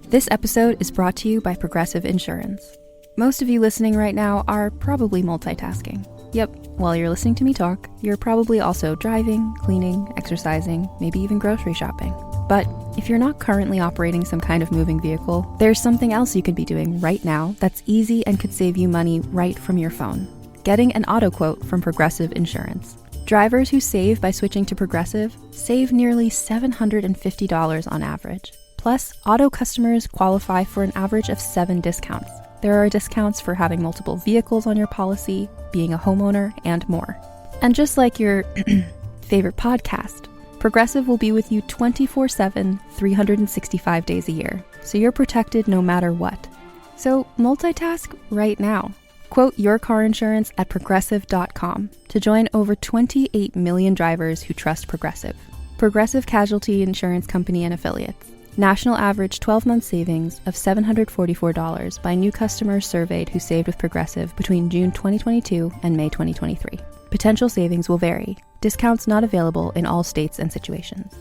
This episode is brought to you by Progressive Insurance. Most of you listening right now are probably multitasking. Yep, while you're listening to me talk, you're probably also driving, cleaning, exercising, maybe even grocery shopping. But if you're not currently operating some kind of moving vehicle, there's something else you could be doing right now that's easy and could save you money right from your phone. Getting an auto quote from Progressive Insurance. Drivers who save by switching to Progressive save nearly $750 on average. Plus, auto customers qualify for an average of 7 discounts. There are discounts for having multiple vehicles on your policy, being a homeowner, and more. And just like your favorite podcast, Progressive will be with you 24/7, 365 days a year, so you're protected no matter what. So multitask right now. Quote your car insurance at progressive.com to join over 28 million drivers who trust Progressive. Progressive Casualty Insurance Company and Affiliates. National average 12-month savings of $744 by new customers surveyed who saved with Progressive between June 2022 and May 2023. Potential savings will vary. Discounts not available in all states and situations.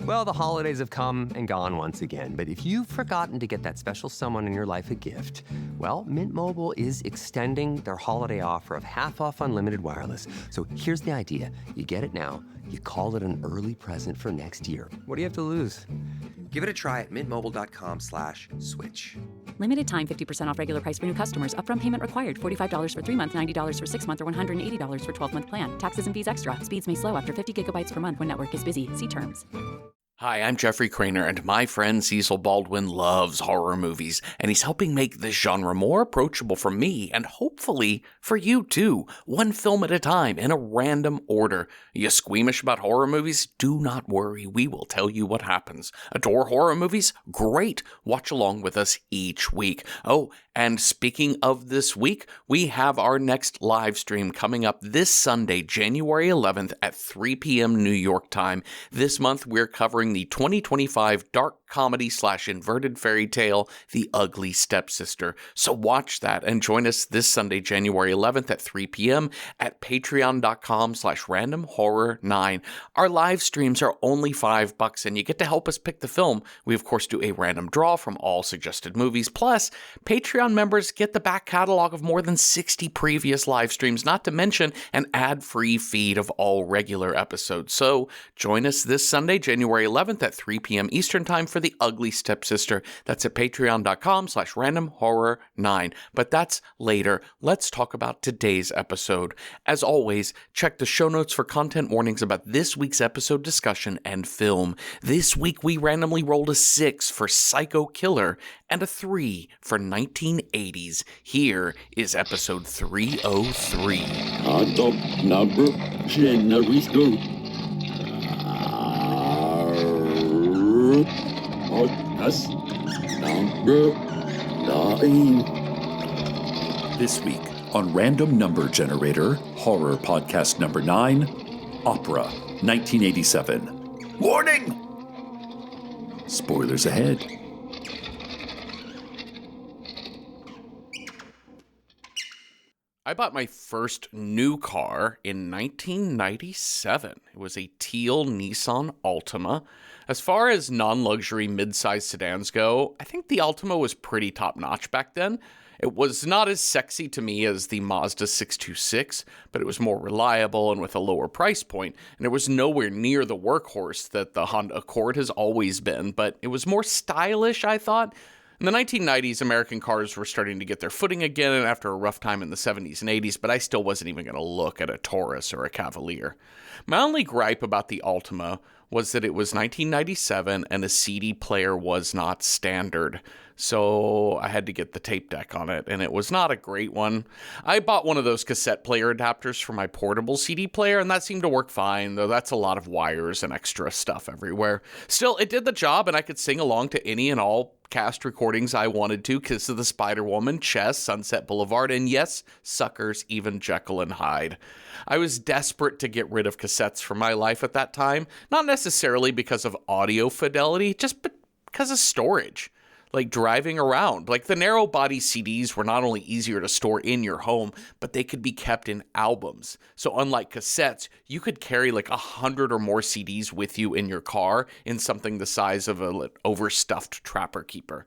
Well, the holidays have come and gone once again, but if you've forgotten to get that special someone in your life a gift, well, Mint Mobile is extending their holiday offer of half off unlimited wireless. So here's the idea. You get it now, you call it an early present for next year. What do you have to lose? Give it a try at mintmobile.com/switch. Limited time 50% off regular price for new customers. Upfront payment required. $45 for 3 months, $90 for 6 months, or $180 for 12-month plan. Taxes and fees extra. Speeds may slow after 50 gigabytes per month when network is busy. See terms. Hi, I'm Jeffrey Craner, and my friend Cecil Baldwin loves horror movies, and he's helping make this genre more approachable for me, and hopefully for you too, one film at a time in a random order. Are you squeamish about horror movies? Do not worry, we will tell you what happens. Adore horror movies? Great! Watch along with us each week. Oh, and speaking of this week, we have our next live stream coming up this Sunday, January 11th at 3 p.m. New York time. This month, we're covering the 2025 dark comedy/inverted fairy tale, The Ugly Stepsister. So watch that and join us this Sunday, January 11th at 3 p.m. at patreon.com/randomhorror9. Our live streams are only $5 and you get to help us pick the film. We, of course, do a random draw from all suggested movies. Plus, Patreon members get the back catalog of more than 60 previous live streams, not to mention an ad-free feed of all regular episodes. So join us this Sunday, January 11th at 3 p.m. Eastern Time for The Ugly Stepsister. That's at patreon.com/randomhorror9. But that's later. Let's talk about today's episode. As always, check the show notes for content warnings about this week's episode discussion and film. This week we randomly rolled a 6 for Psycho Killer and a 3 for 1980s. Here is episode 303. Top number generator. Podcast number 9. This week on Random Number Generator, horror podcast number 9, Opera, 1987. Warning! Spoilers ahead. I bought my first new car in 1997. It was a teal Nissan Altima. As far as non-luxury mid-size sedans go, I think the Altima was pretty top-notch back then. It was not as sexy to me as the Mazda 626, but it was more reliable and with a lower price point, and it was nowhere near the workhorse that the Honda Accord has always been, but it was more stylish, I thought. In the 1990s, American cars were starting to get their footing again after a rough time in the 70s and 80s, but I still wasn't even going to look at a Taurus or a Cavalier. My only gripe about the Altima was that it was 1997 and a CD player was not standard. So I had to get the tape deck on it, and it was not a great one. I bought one of those cassette player adapters for my portable CD player, and that seemed to work fine, though that's a lot of wires and extra stuff everywhere. Still, it did the job, and I could sing along to any and all cast recordings I wanted to: Kiss of the Spider-Woman, Chess, Sunset Boulevard, and yes, suckers, even Jekyll and Hyde. I was desperate to get rid of cassettes from my life at that time, not necessarily because of audio fidelity, just because of storage. like driving around. Like the narrow body CDs were not only easier to store in your home, but they could be kept in albums. So unlike cassettes, you could carry like 100 or more CDs with you in your car in something the size of an overstuffed Trapper Keeper.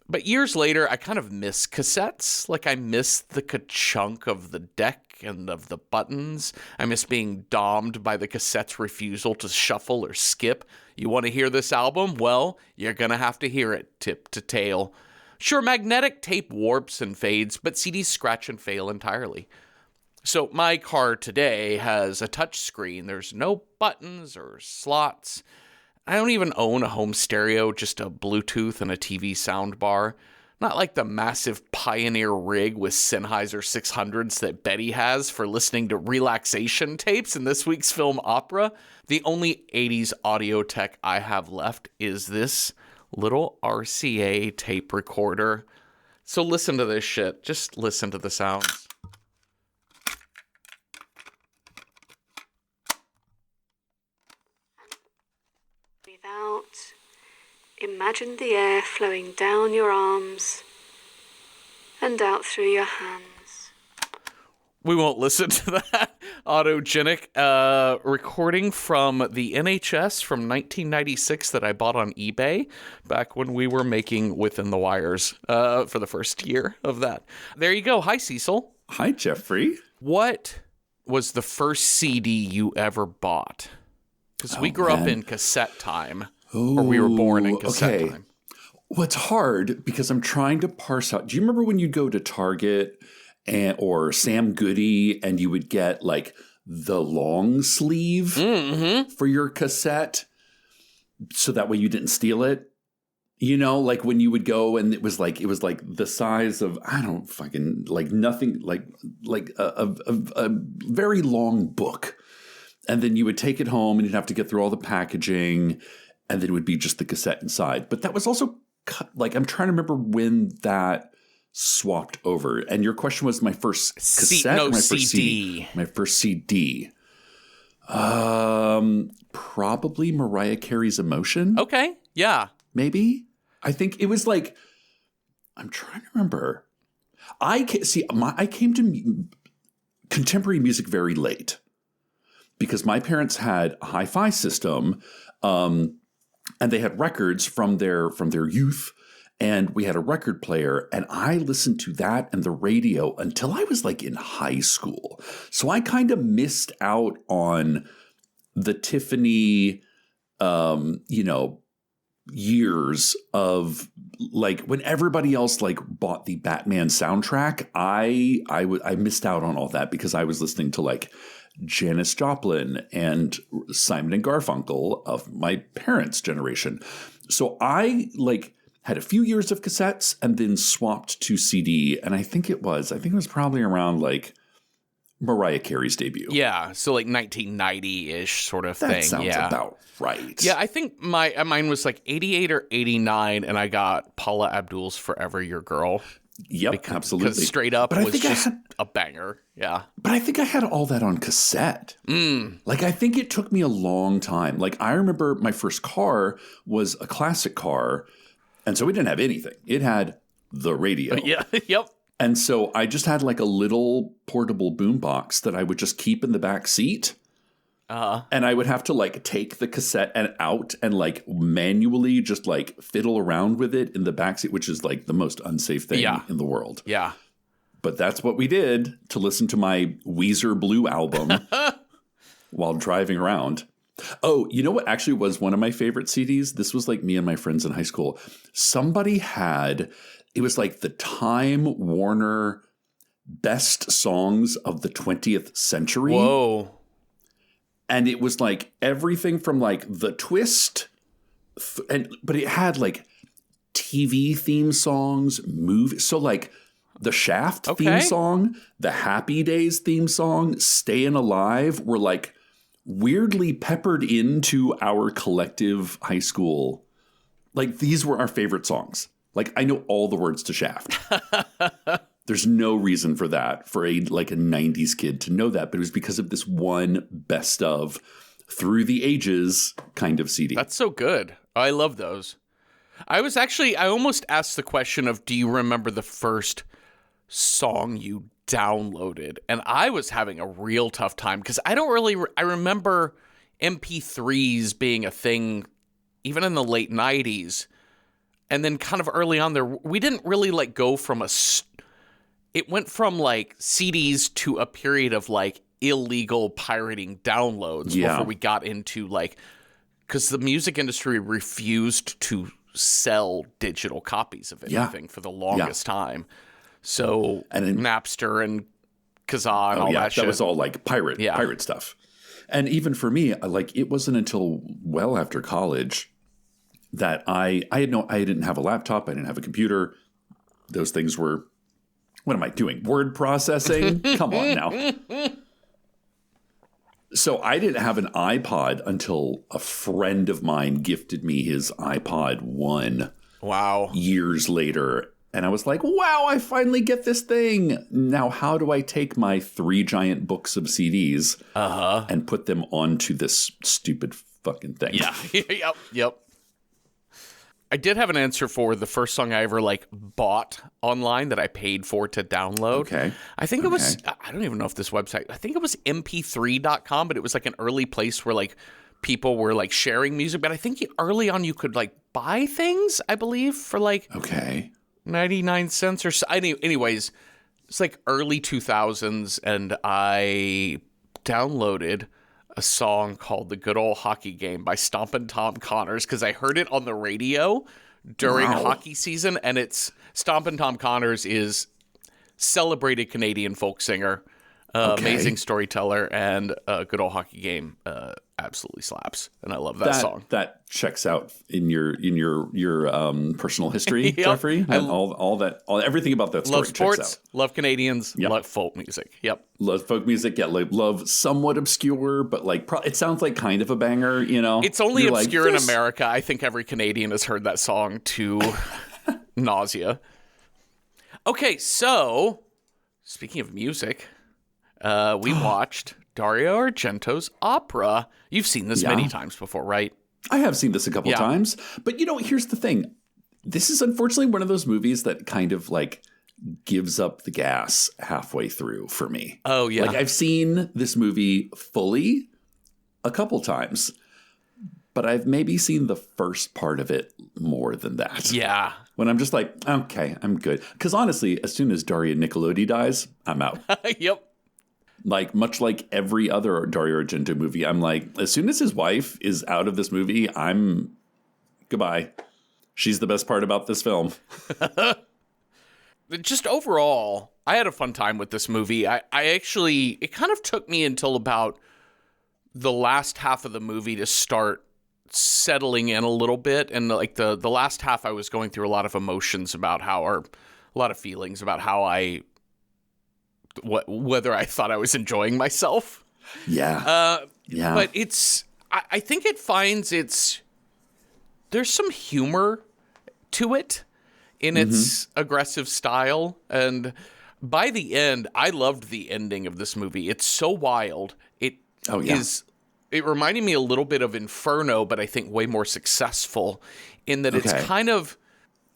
But years later, I kind of miss cassettes. Like I miss the ka-chunk of the deck and of the buttons. I miss being domed by the cassette's refusal to shuffle or skip. You want to hear this album? Well, you're going to have to hear it tip to tail. Sure, magnetic tape warps and fades, but CDs scratch and fail entirely. So my car today has a touch screen. There's no buttons or slots. I don't even own a home stereo, just a Bluetooth and a TV soundbar. Not like the massive Pioneer rig with Sennheiser 600s that Betty has for listening to relaxation tapes in this week's film Opera. The only 80s audio tech I have left is this little RCA tape recorder. So listen to this shit. Just listen to the sounds. Out. Imagine the air flowing down your arms and out through your hands. We won't listen to that autogenic recording from the NHS from 1996 that I bought on eBay back when we were making Within the Wires for the first year of that. There you go. Hi, Cecil. Hi, Jeffrey. What was the first CD you ever bought? Because we grew up in cassette time, or we were born in cassette time. Well, it's hard because I'm trying to parse out. Do you remember when you'd go to Target or Sam Goody and you would get like the long sleeve for your cassette so that way you didn't steal it? You know, like when you would go and it was like the size of, I don't fucking, like nothing, like a very long book. And then you would take it home and you'd have to get through all the packaging and then it would be just the cassette inside. But that was also like, I'm trying to remember when that swapped over. And your question was my first cassette or my first CD? My first CD. Probably Mariah Carey's Emotion. Okay. Yeah. Maybe. I think it was like, I'm trying to remember. I came to contemporary music very late. Because my parents had a hi-fi system, and they had records from their youth, and we had a record player, and I listened to that and the radio until I was like in high school. So I kind of missed out on the Tiffany, years of like when everybody else like bought the Batman soundtrack. I missed out on all that because I was listening to like Janis Joplin and Simon and Garfunkel of my parents' generation. So I like had a few years of cassettes and then swapped to CD. And I think it was probably around like Mariah Carey's debut. Yeah. So like 1990-ish sort of thing. That sounds about right. Yeah. I think mine was like 88 or 89 and I got Paula Abdul's Forever Your Girl. Yep, absolutely. Because Straight Up was just a banger. Yeah. But I think I had all that on cassette. Like, I think it took me a long time. Like, I remember my first car was a classic car. And so it didn't have anything. It had the radio. Yeah. Yep. And so I just had like a little portable boombox that I would just keep in the back seat. And I would have to like take the cassette out and like manually just like fiddle around with it in the backseat, which is like the most unsafe thing in the world. Yeah. But that's what we did to listen to my Weezer Blue album while driving around. Oh, you know what actually was one of my favorite CDs? This was like me and my friends in high school. Somebody had, it was like the Time Warner Best Songs of the 20th Century. Whoa. And it was like everything from like The Twist, but it had like TV theme songs, movies. So like the Shaft theme song, the Happy Days theme song, Stayin' Alive were like weirdly peppered into our collective high school. Like these were our favorite songs. Like I know all the words to Shaft. There's no reason for that, for a 90s kid to know that, but it was because of this one best of through the ages kind of CD. That's so good. I love those. I almost asked the question of, do you remember the first song you downloaded? And I was having a real tough time because I don't really, I remember MP3s being a thing even in the late 90s. And then kind of early on there, we didn't really like go from it went from like CDs to a period of like illegal pirating downloads before we got into like, because the music industry refused to sell digital copies of anything for the longest time. So Napster and Kazaa and all that shit. That was all like pirate stuff. And even for me, like it wasn't until well after college that I didn't have a laptop, I didn't have a computer. Those things were, what am I doing? Word processing? Come on now. So I didn't have an iPod until a friend of mine gifted me his iPod 1. Wow. Years later. And I was like, wow, I finally get this thing. Now, how do I take my 3 giant books of CDs and put them onto this stupid fucking thing? Yeah. Yep. I did have an answer for the first song I ever like bought online that I paid for to download. Okay. I think it was, I don't even know if this website, I think it was mp3.com, but it was like an early place where like people were like sharing music. But I think early on you could like buy things, I believe, for like 99 cents or so. Anyways, it's like early 2000s and I downloaded a song called The Good Old Hockey Game by Stompin' Tom Connors because I heard it on the radio during hockey season, and it's Stompin' Tom Connors is celebrated Canadian folk singer, amazing storyteller, and Good Old Hockey Game absolutely slaps, and I love that song. That checks out in your personal history, Jeffrey. And everything about that story love sports, checks out. Love Canadians, love folk music. Yep, love folk music. Yeah, love somewhat obscure, but like it sounds like kind of a banger. You know, it's only obscure in America. I think every Canadian has heard that song to nausea. Okay, so speaking of music, we watched Dario Argento's opera. You've seen this many times before, right? I have seen this a couple times. But, here's the thing. This is unfortunately one of those movies that kind of like gives up the gas halfway through for me. Oh, yeah. Like I've seen this movie fully a couple times, but I've maybe seen the first part of it more than that. Yeah. When I'm just like, okay, I'm good. Because honestly, as soon as Daria Nicolodi dies, I'm out. Yep. Like, much like every other Dario Argento movie, I'm like, as soon as his wife is out of this movie, goodbye. She's the best part about this film. Just overall, I had a fun time with this movie. It kind of took me until about the last half of the movie to start settling in a little bit. And like the last half, I was going through a lot of emotions about a lot of feelings about how whether I thought I was enjoying myself. Yeah. But I think it finds there's some humor to it in its aggressive style. And by the end, I loved the ending of this movie. It's so wild. It reminded me a little bit of Inferno, but I think way more successful in that it's kind of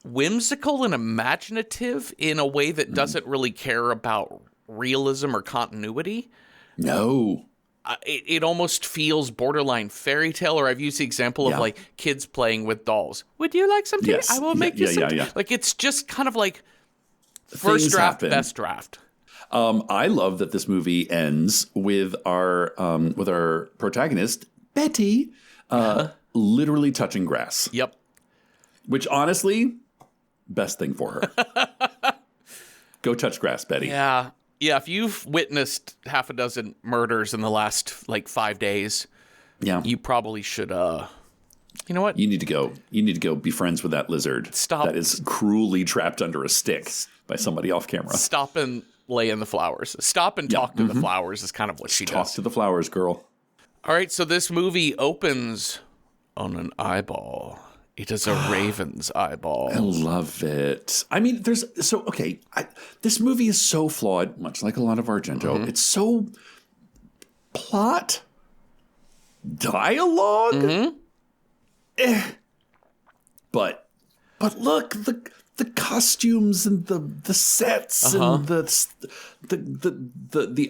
whimsical and imaginative in a way that doesn't really care about realism or continuity. No. It almost feels borderline fairy tale, or I've used the example of like kids playing with dolls. Would you like some tea? Yes. I will make you some tea. Like it's just kind of like first draft, best draft. I love that this movie ends with our protagonist, Betty, literally touching grass. Yep. Which honestly, best thing for her. Go touch grass, Betty. Yeah. Yeah, if you've witnessed half a dozen murders in the last, 5 days, you probably should, you know what? You need to go be friends with that lizard. Stop. That is cruelly trapped under a stick by somebody off camera. Stop and lay in the flowers. Stop and talk to the flowers is kind of what she does. Talk to the flowers, girl. All right, so this movie opens on an eyeball. It is a raven's eyeball. I love it. I mean, this movie is so flawed, much like a lot of Argento. It's so plot, dialogue, but But look, the costumes and the sets and the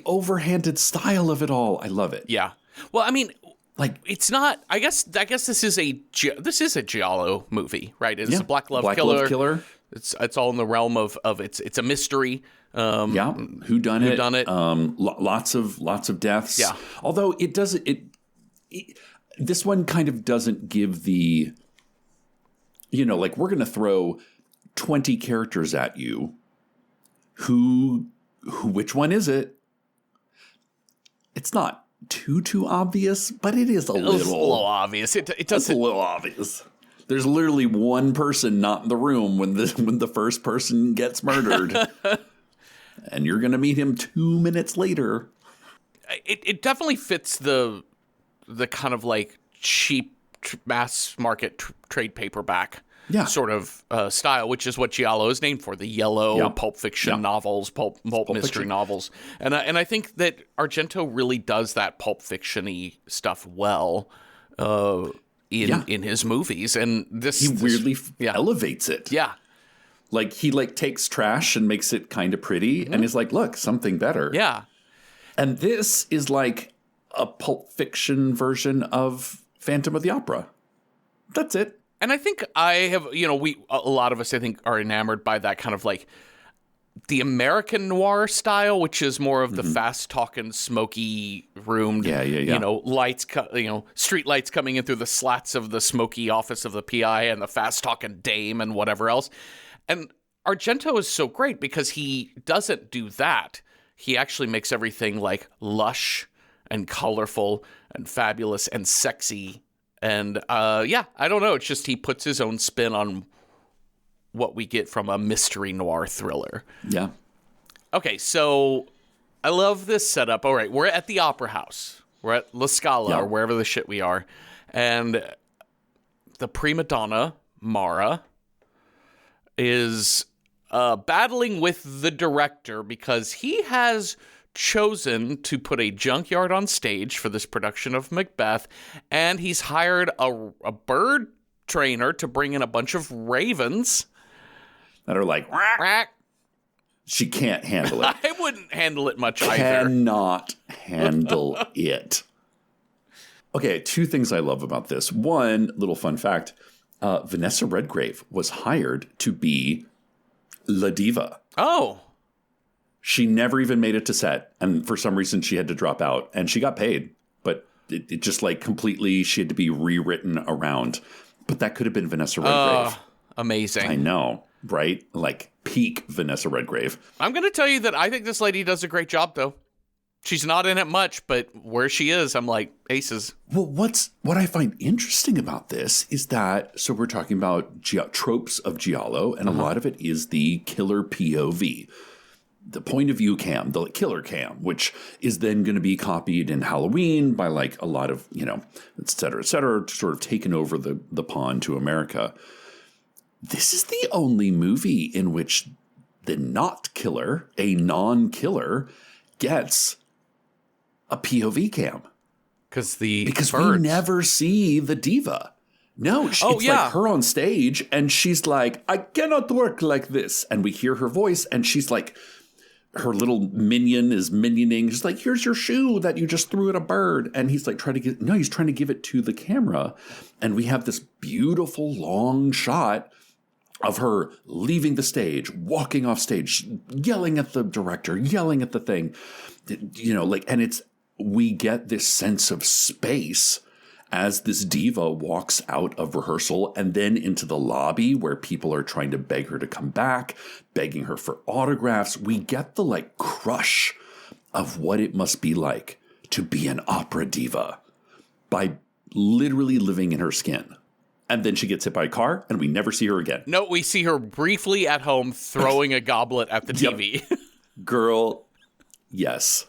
overhanded style of it all. I love it. Yeah. Well, I mean, Like, it's not. I guess this is a giallo movie, right? It's a Black Love Black Killer. Love Killer. It's all in the realm of it's a mystery. Who done it? Lots of deaths. Yeah. Although it doesn't. This one kind of doesn't give the. Like we're going to throw 20 characters at you. Which one is it? It's not too obvious, but it is a little obvious. It It's doesn't. a little obvious. There's literally one person not in the room when the first person gets murdered. And you're going to meet him 2 minutes later. It definitely fits the kind of like cheap mass market trade paperback sort of style, which is what giallo is named for, the yellow pulp fiction novels, pulp mystery fiction. novels. And I think that Argento really does that pulp fiction-y stuff well in his movies. And He weirdly elevates it. Yeah. Like he takes trash and makes it kind of pretty and is like, look, something better. Yeah. And This is like a pulp fiction version of Phantom of the Opera. That's it. And I think I have, a lot of us, I think, are enamored by that kind of like the American noir style, which is more of the fast talking, smoky roomed, lights, street lights coming in through the slats of the smoky office of the PI and the fast talking dame and whatever else. And Argento is so great because he doesn't do that. He actually makes everything like lush and colorful and fabulous and sexy. And I don't know. It's just he puts his own spin on what we get from a mystery noir thriller. Yeah. Okay, so I love this setup. All right, we're at the Opera House. We're at La Scala or wherever the shit we are. And the prima donna, Mara, is battling with the director because he has chosen to put a junkyard on stage for this production of Macbeth, and he's hired a bird trainer to bring in a bunch of ravens That are like, quack. She can't handle it. I wouldn't handle it much either. Cannot handle it. Okay, two things I love about this. One little fun fact. Vanessa Redgrave was hired to be La Diva. Oh. She never even made it to set. And for some reason, she had to drop out. And she got paid. But it just like completely, she had to be rewritten around. But that could have been Vanessa Redgrave. Amazing. I know, right? Like peak Vanessa Redgrave. I'm going to tell you that I think this lady does a great job, though. She's not in it much, but where she is, I'm like, aces. Well, what I find interesting about this is that, so we're talking about tropes of giallo, and a lot of it is the killer POV. The point of view cam, the killer cam, which is then going to be copied in Halloween by like a lot of, et cetera, sort of taken over the pond to America. This is the only movie in which the not killer, a non-killer, gets a POV cam. Because we never see the diva. No, it's like her on stage and she's like, I cannot work like this. And we hear her voice and she's like, her little minion is minioning. She's like, here's your shoe that you just threw at a bird. And he's like he's trying to give it to the camera. And we have this beautiful long shot of her leaving the stage, walking off stage, yelling at the director, yelling at the thing, and we get this sense of space as this diva walks out of rehearsal and then into the lobby where people are trying to beg her to come back, begging her for autographs. We get the crush of what it must be like to be an opera diva by literally living in her skin. And then she gets hit by a car and we never see her again. No, we see her briefly at home throwing a goblet at the TV. Girl, yes.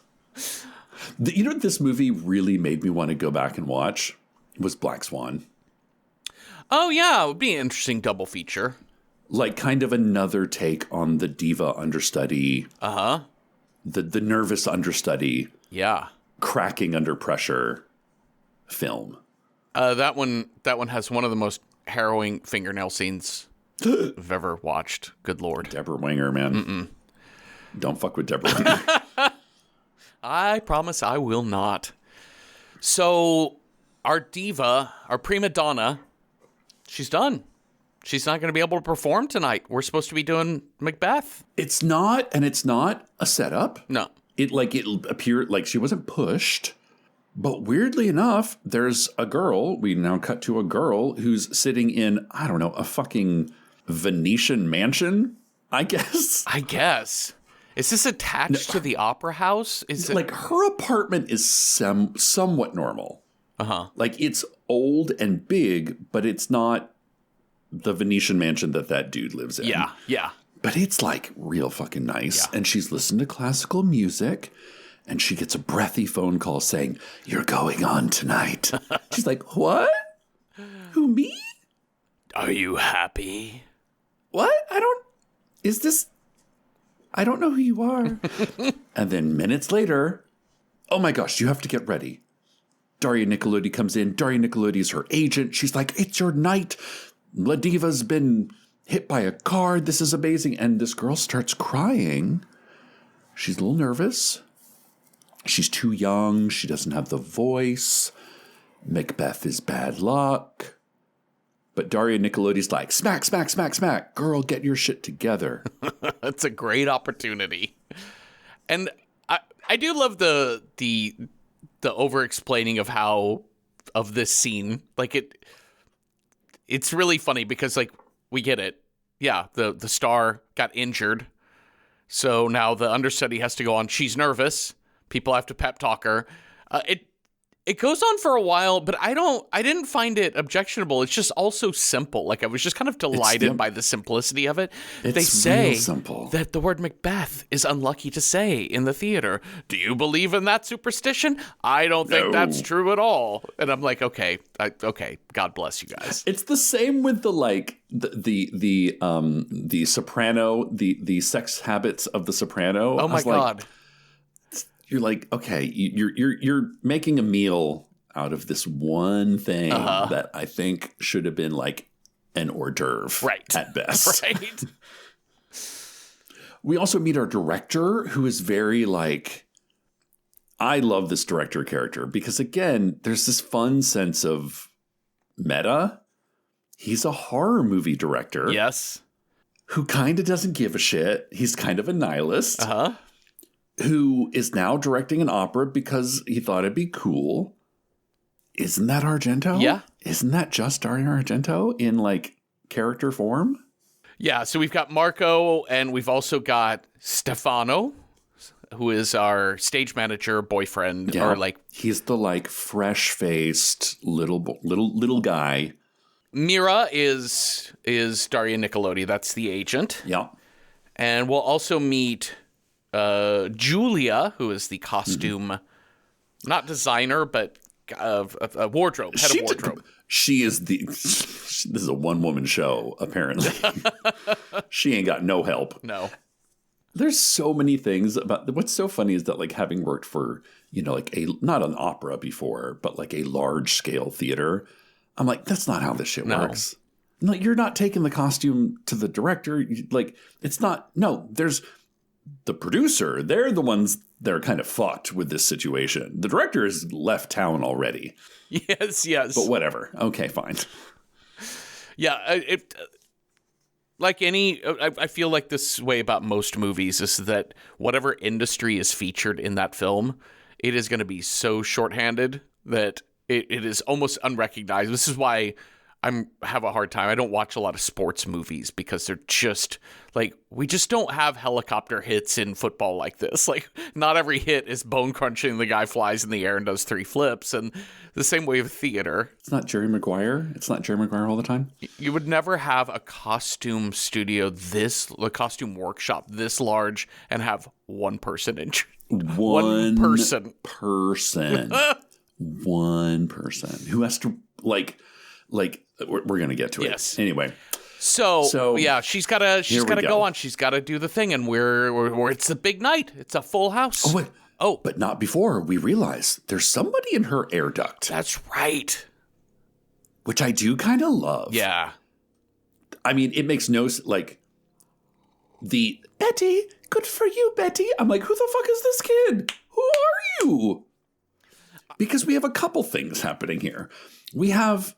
What this movie really made me want to go back and watch was Black Swan. Oh, yeah. It would be an interesting double feature. Like kind of another take on the diva understudy. Uh-huh. The nervous understudy. Yeah. Cracking under pressure film. That one has one of the most harrowing fingernail scenes I've ever watched. Good Lord. Deborah Winger, man. Don't fuck with Deborah Winger. I promise I will not. So our diva, our prima donna, she's done. She's not going to be able to perform tonight. We're supposed to be doing Macbeth. It's not a setup. No. It appeared like she wasn't pushed. But weirdly enough, there's a girl, we now cut to a girl who's sitting in, I don't know, a fucking Venetian mansion, I guess. Is this attached to the opera house? Is it like her apartment is somewhat normal. Like it's old and big, but it's not the Venetian mansion that dude lives in. Yeah. But it's like real fucking nice. Yeah. And she's listening to classical music and she gets a breathy phone call saying, "You're going on tonight." She's like, "What? Who, me? Are you happy?" What? I don't know who you are. And then minutes later, oh my gosh, you have to get ready. Daria Nicolodi comes in. Daria Nicolodi is her agent. She's like, "It's your night. La Diva's been hit by a car. This is amazing." And this girl starts crying. She's a little nervous. She's too young. She doesn't have the voice. Macbeth is bad luck. But Daria Nicolodi's like, "Smack, smack, smack, smack. Girl, get your shit together." That's a great opportunity. And I do love the over-explaining of this scene. Like it's really funny because like we get it. Yeah, the star got injured. So now the understudy has to go on. She's nervous. People have to pep talk her. It goes on for a while, but I didn't find it objectionable. It's just also simple. Like I was just kind of delighted by the simplicity of it. They say simple. That the word Macbeth is unlucky to say in the theater. Do you believe in that superstition? I don't think that's true at all. And I'm like, okay, God bless you guys. It's the same with the Soprano, the sex habits of the Soprano. Oh my God. You're like, okay, you're making a meal out of this one thing that I think should have been like an hors d'oeuvre at best. Right. We also meet our director, who is very like, I love this director character because again, there's this fun sense of meta. He's a horror movie director. Yes. Who kind of doesn't give a shit. He's kind of a nihilist. Who is now directing an opera because he thought it'd be cool. Isn't that Argento? Yeah. Isn't that just Dario Argento in like character form? Yeah, so we've got Marco and we've also got Stefano, who is our stage manager, boyfriend, or like he's the like fresh-faced little guy. Mira is Daria Nicolodi. That's the agent. Yeah. And we'll also meet Julia, who is the costume, not designer, but a wardrobe, head of wardrobe. She is this is a one-woman show, apparently. She ain't got no help. No. There's so many things about what's so funny is that like having worked for, like not an opera before, but like a large scale theater, I'm like, that's not how this shit works. No, you're not taking the costume to the director. Like, it's not, there's the producer. They're the ones that are kind of fucked with this situation. The director has left town already. Yes. But whatever. Okay, fine. Yeah, I feel like this way about most movies is that whatever industry is featured in that film, it is going to be so shorthanded that it is almost unrecognizable. This is why I have a hard time. I don't watch a lot of sports movies because they're just like, we just don't have helicopter hits in football like this. Like, not every hit is bone crunching. The guy flies in the air and does 3 flips. And the same way with theater. It's not Jerry Maguire. It's not Jerry Maguire all the time. You would never have a costume studio a costume workshop this large and have one person in. One person. One person who has to like we're going to get to it. Yes. Anyway. So yeah, she's got to go on. She's got to do the thing. And we're it's a big night. It's a full house. Oh, wait. Oh, but not before we realize there's somebody in her air duct. That's right. Which I do kind of love. Yeah. I mean, it makes no like the Betty. Good for you, Betty. I'm like, who the fuck is this kid? Who are you? Because we have a couple things happening here. We have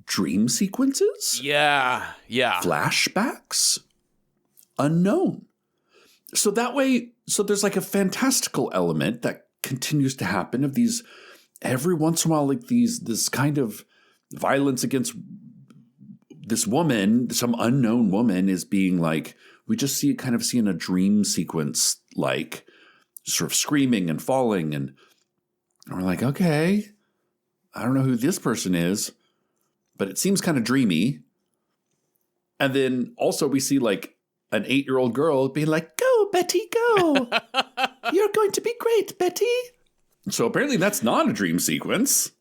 dream sequences. Yeah. Flashbacks. Unknown. So that way, so there's like a fantastical element that continues to happen of these, every once in a while, like this kind of violence against this woman, some unknown woman is being like, we just see in a dream sequence, like sort of screaming and falling. And we're like, okay, I don't know who this person is, but it seems kind of dreamy. And then also we see like an 8-year-old girl being like, go, Betty, go. You're going to be great, Betty. So apparently that's not a dream sequence.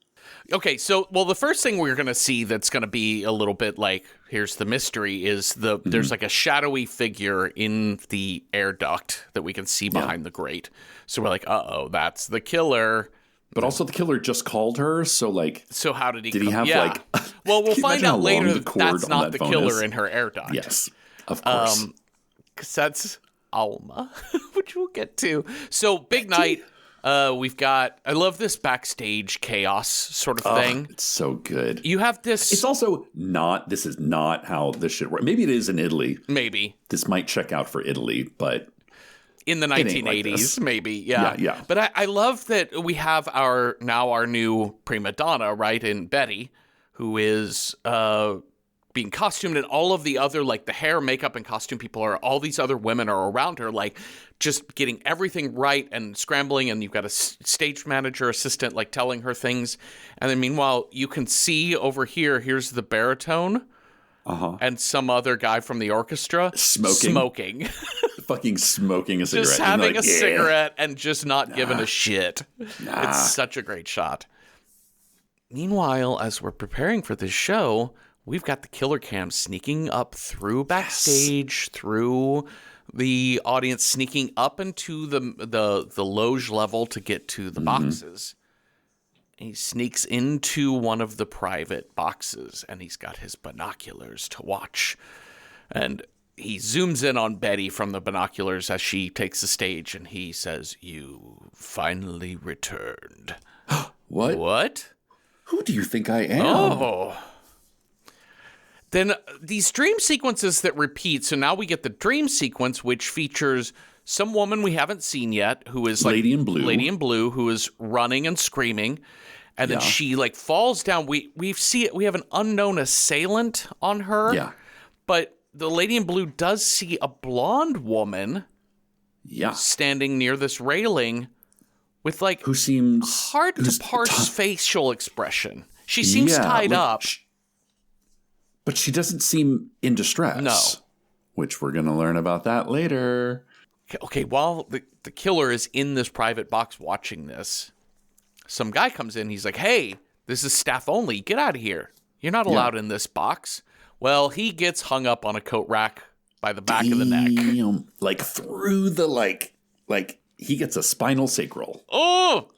Okay, so, well, the first thing we're going to see that's going to be a little bit like, here's the mystery, is there's like a shadowy figure in the air duct that we can see behind the grate. So we're like, uh-oh, that's the killer. But also the killer just called her, so like... So how did he he have like... Well, we'll find out later that that's not the killer in her air duct. Yes, of course. Because that's Alma, which we'll get to. So, big night. We've got, I love this backstage chaos sort of thing. It's so good. You have this. It's also not, this is not how this shit works. Maybe it is in Italy. Maybe. This might check out for Italy, but. In the 1980s, like maybe. Yeah. Yeah. But I love that we have our new prima donna, right, in Betty, who is being costumed, and all of the other, like, the hair, makeup, and costume people all these other women are around her, like, just getting everything right and scrambling, and you've got a stage manager assistant, like, telling her things. And then meanwhile, you can see over here's the baritone, and some other guy from the orchestra smoking. Fucking smoking a cigarette. Just having a cigarette and just not giving a shit. It's such a great shot. Meanwhile, as we're preparing for this show, we've got the killer cam sneaking up through backstage, through the audience, sneaking up into the loge level to get to the boxes. And he sneaks into one of the private boxes, and he's got his binoculars to watch. And he zooms in on Betty from the binoculars as she takes the stage, and he says, "You finally returned." What? What? Who do you think I am? Oh. Then these dream sequences that repeat. So now we get the dream sequence, which features some woman we haven't seen yet, who is like Lady in Blue, who is running and screaming, and then she like falls down. We have an unknown assailant on her. Yeah, but the Lady in Blue does see a blonde woman. Yeah, standing near this railing, with like who seems hard to parse facial expression. She seems tied up. But she doesn't seem in distress. No. Which we're going to learn about that later. Okay, while the killer is in this private box watching this, some guy comes in. He's like, "Hey, this is staff only. Get out of here. You're not allowed in this box." Well, he gets hung up on a coat rack by the back of the neck. Like through the, like he gets a spinal sacral. Oh!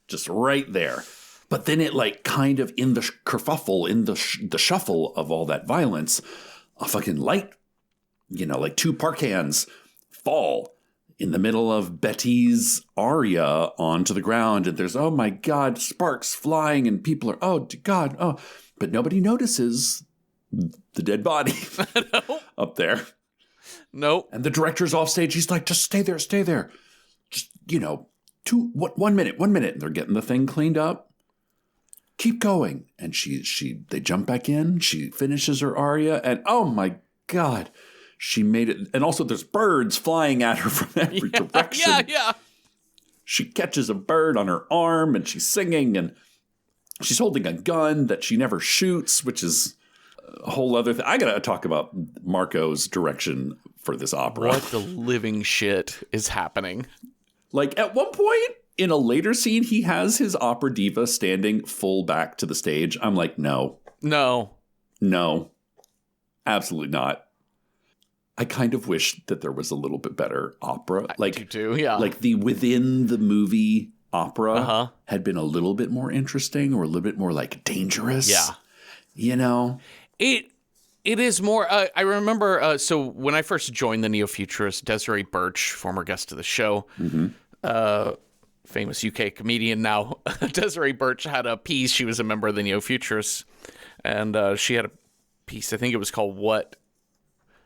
Just right there. But then it like kind of in the kerfuffle, in the shuffle of all that violence, a fucking light, like 2 park cans fall in the middle of Betty's aria onto the ground. And there's, oh my God, sparks flying and people are, oh God, oh. But nobody notices the dead body up there. Nope. And the director's off stage. He's like, just stay there. Just, 1 minute. And they're getting the thing cleaned up. Keep going. And they jump back in. She finishes her aria. And oh my God, she made it. And also there's birds flying at her from every direction. Yeah. She catches a bird on her arm and she's singing. And she's holding a gun that she never shoots, which is a whole other thing. I got to talk about Marco's direction for this opera. What the living shit is happening? Like at one point, in a later scene, he has his opera diva standing full back to the stage. I'm like, no, absolutely not. I kind of wish that there was a little bit better opera. Like, you do, yeah. Like the within the movie opera had been a little bit more interesting or a little bit more like dangerous. Yeah. It is more. I remember. So when I first joined the Neo-Futurists, Desiree Birch, former guest of the show, famous UK comedian now, Desiree Birch had a piece. She was a member of the Neo-Futurists, and she had a piece. I think it was called "What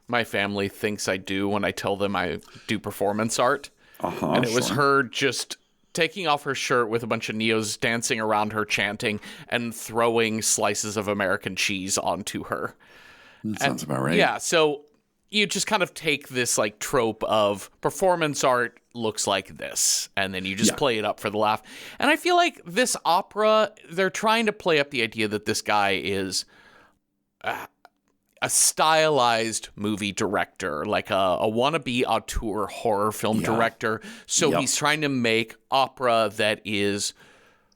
My Family Thinks I Do When I Tell Them I Do Performance Art," and it was her just taking off her shirt with a bunch of Neos dancing around her, chanting, and throwing slices of American cheese onto her. That sounds about right. Yeah, so you just kind of take this like trope of performance art looks like this, and then you just play it up for the laugh. And I feel like this opera, they're trying to play up the idea that this guy is a stylized movie director, like a wannabe auteur horror film director. So he's trying to make opera that is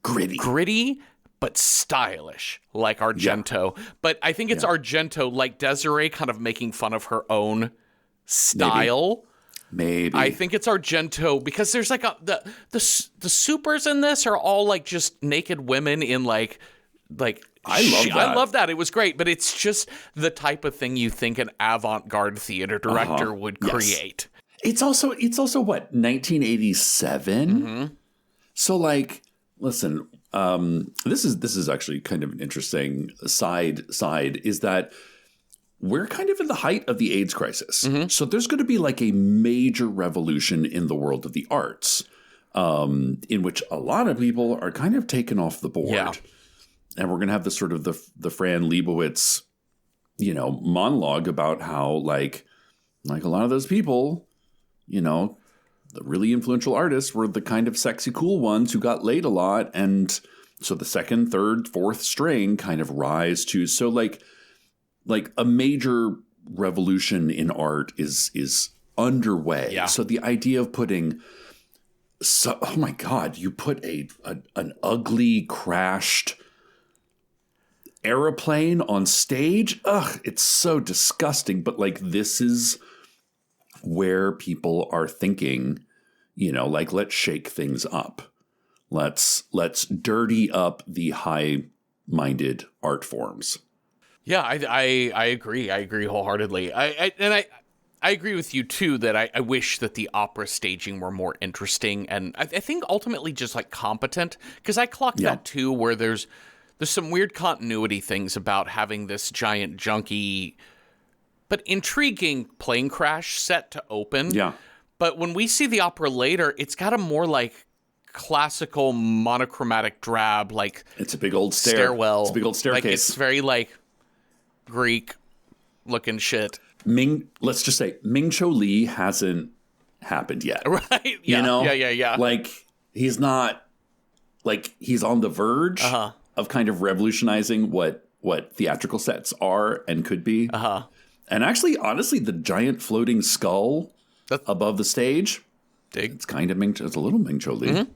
gritty, but stylish, like Argento. But I think it's Argento, like Desiree, kind of making fun of her own style. Maybe. I think it's Argento because there's like the supers in this are all like just naked women in like I love that. It was great, but it's just the type of thing you think an avant-garde theater director would create. It's also what, 1987? So like, listen, this is actually kind of an interesting side is that we're kind of in the height of the AIDS crisis. So there's going to be like a major revolution in the world of the arts, in which a lot of people are kind of taken off the board. Yeah. And we're going to have this sort of the Fran Lebowitz, monologue about how like a lot of those people, the really influential artists were the kind of sexy, cool ones who got laid a lot. And so the second, third, fourth string kind of rise to, so like a major revolution in art is underway. Yeah. So the idea of putting, oh my God, you put an ugly, crashed airplane on stage. Ugh, it's so disgusting. But like, this is where people are thinking, like, let's shake things up. Let's dirty up the high-minded art forms. Yeah, I agree. I agree wholeheartedly. I agree with you too that I wish that the opera staging were more interesting, and I think ultimately just like competent, because I clocked that too, where there's some weird continuity things about having this giant junky but intriguing plane crash set to open. Yeah. But when we see the opera later, it's got a more like classical monochromatic drab, like it's a big old stairwell. It's a big old staircase. Like it's very like Greek looking shit. Let's just say Ming Cho Lee hasn't happened yet. Right. Yeah. Yeah. Like he's not, like he's on the verge of kind of revolutionizing what theatrical sets are and could be. And actually, honestly, the giant floating skull above the stage, it's kind of it's a little Ming Cho Lee. Mm-hmm.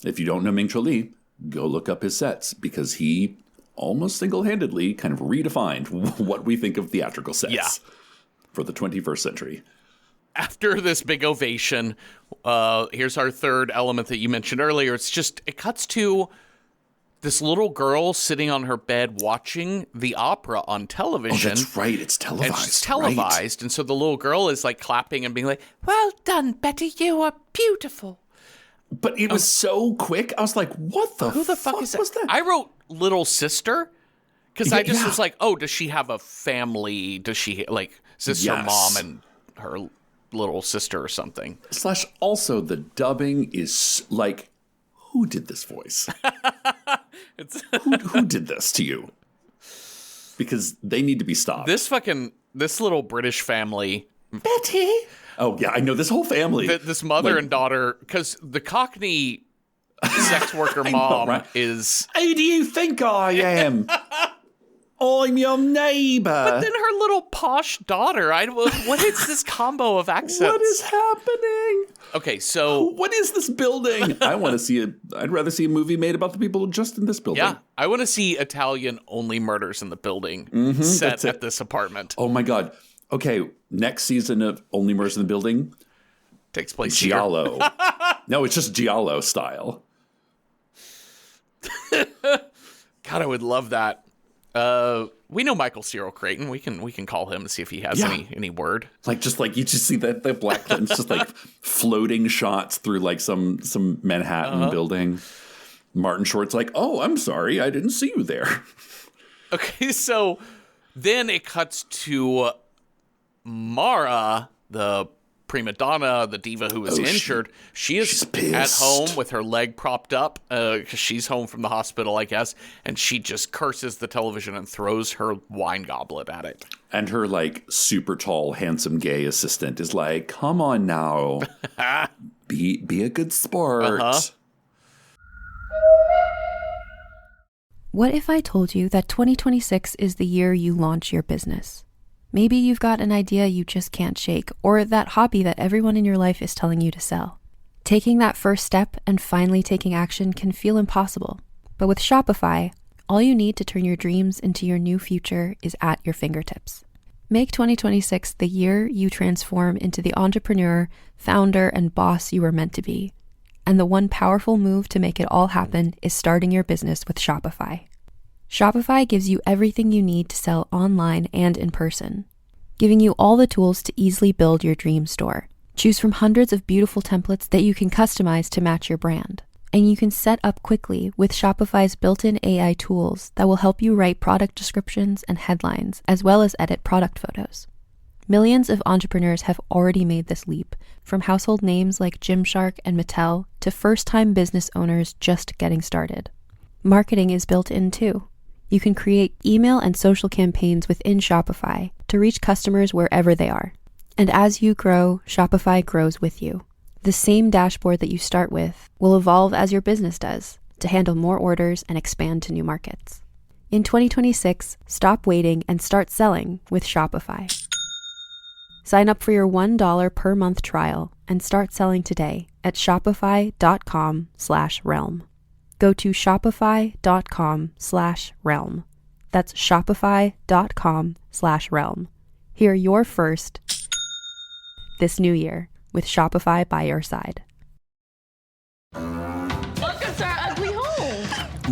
If you don't know Ming Cho Lee, go look up his sets, because he almost single-handedly kind of redefined what we think of theatrical sets for the 21st century. After this big ovation, here's our third element that you mentioned earlier. It cuts to this little girl sitting on her bed watching the opera on television. Oh, that's right. It's televised. And it's televised. Right. And so the little girl is like clapping and being like, "Well done, Betty. You are beautiful." But it was so quick. I was like, what the Who the fuck is that? I wrote little sister because I just was like, oh, does she have a family? Does she like, is this her mom and her little sister or something? / also the dubbing is like, who did this voice? who did this to you? Because they need to be stopped. This little British family. Betty. Oh, yeah, I know this whole family. This mother and daughter, because the Cockney sex worker mom is... Who do you think I am? I'm your neighbor. But then her little posh daughter, what is this combo of accents? What is happening? Okay, so... What is this building? I'd rather see a movie made about the people just in this building. Yeah, I want to see Italian-only murders in the building set at this apartment. Oh my God. Okay, next season of Only Murders in the Building takes place Giallo. No, it's just Giallo style. God, I would love that. We know Michael Cyril Creighton. We can call him and see if he has any word. Like you just see that the black Clintons just like floating shots through like some Manhattan building. Martin Short's like, oh, I'm sorry, I didn't see you there. Okay, so then it cuts to Mara, the prima donna, the diva who was injured. She's at home with her leg propped up because she's home from the hospital, I guess, and she just curses the television and throws her wine goblet at it. And her like super tall, handsome gay assistant is like, come on now, be a good sport. What if I told you that 2026 is the year you launch your business? Maybe you've got an idea you just can't shake, or that hobby that everyone in your life is telling you to sell. Taking that first step and finally taking action can feel impossible. But with Shopify, all you need to turn your dreams into your new future is at your fingertips. Make 2026 the year you transform into the entrepreneur, founder, and boss you were meant to be. And the one powerful move to make it all happen is starting your business with Shopify. Shopify gives you everything you need to sell online and in person, giving you all the tools to easily build your dream store. Choose from hundreds of beautiful templates that you can customize to match your brand. And you can set up quickly with Shopify's built-in AI tools that will help you write product descriptions and headlines, as well as edit product photos. Millions of entrepreneurs have already made this leap, from household names like Gymshark and Mattel to first-time business owners just getting started. Marketing is built in too. You can create email and social campaigns within Shopify to reach customers wherever they are. And as you grow, Shopify grows with you. The same dashboard that you start with will evolve as your business does to handle more orders and expand to new markets. In 2026, stop waiting and start selling with Shopify. Sign up for your $1 per month trial and start selling today at shopify.com/realm. Go to shopify.com/realm. That's shopify.com/realm. Hear your first this new year with Shopify by your side. Welcome to our ugly home.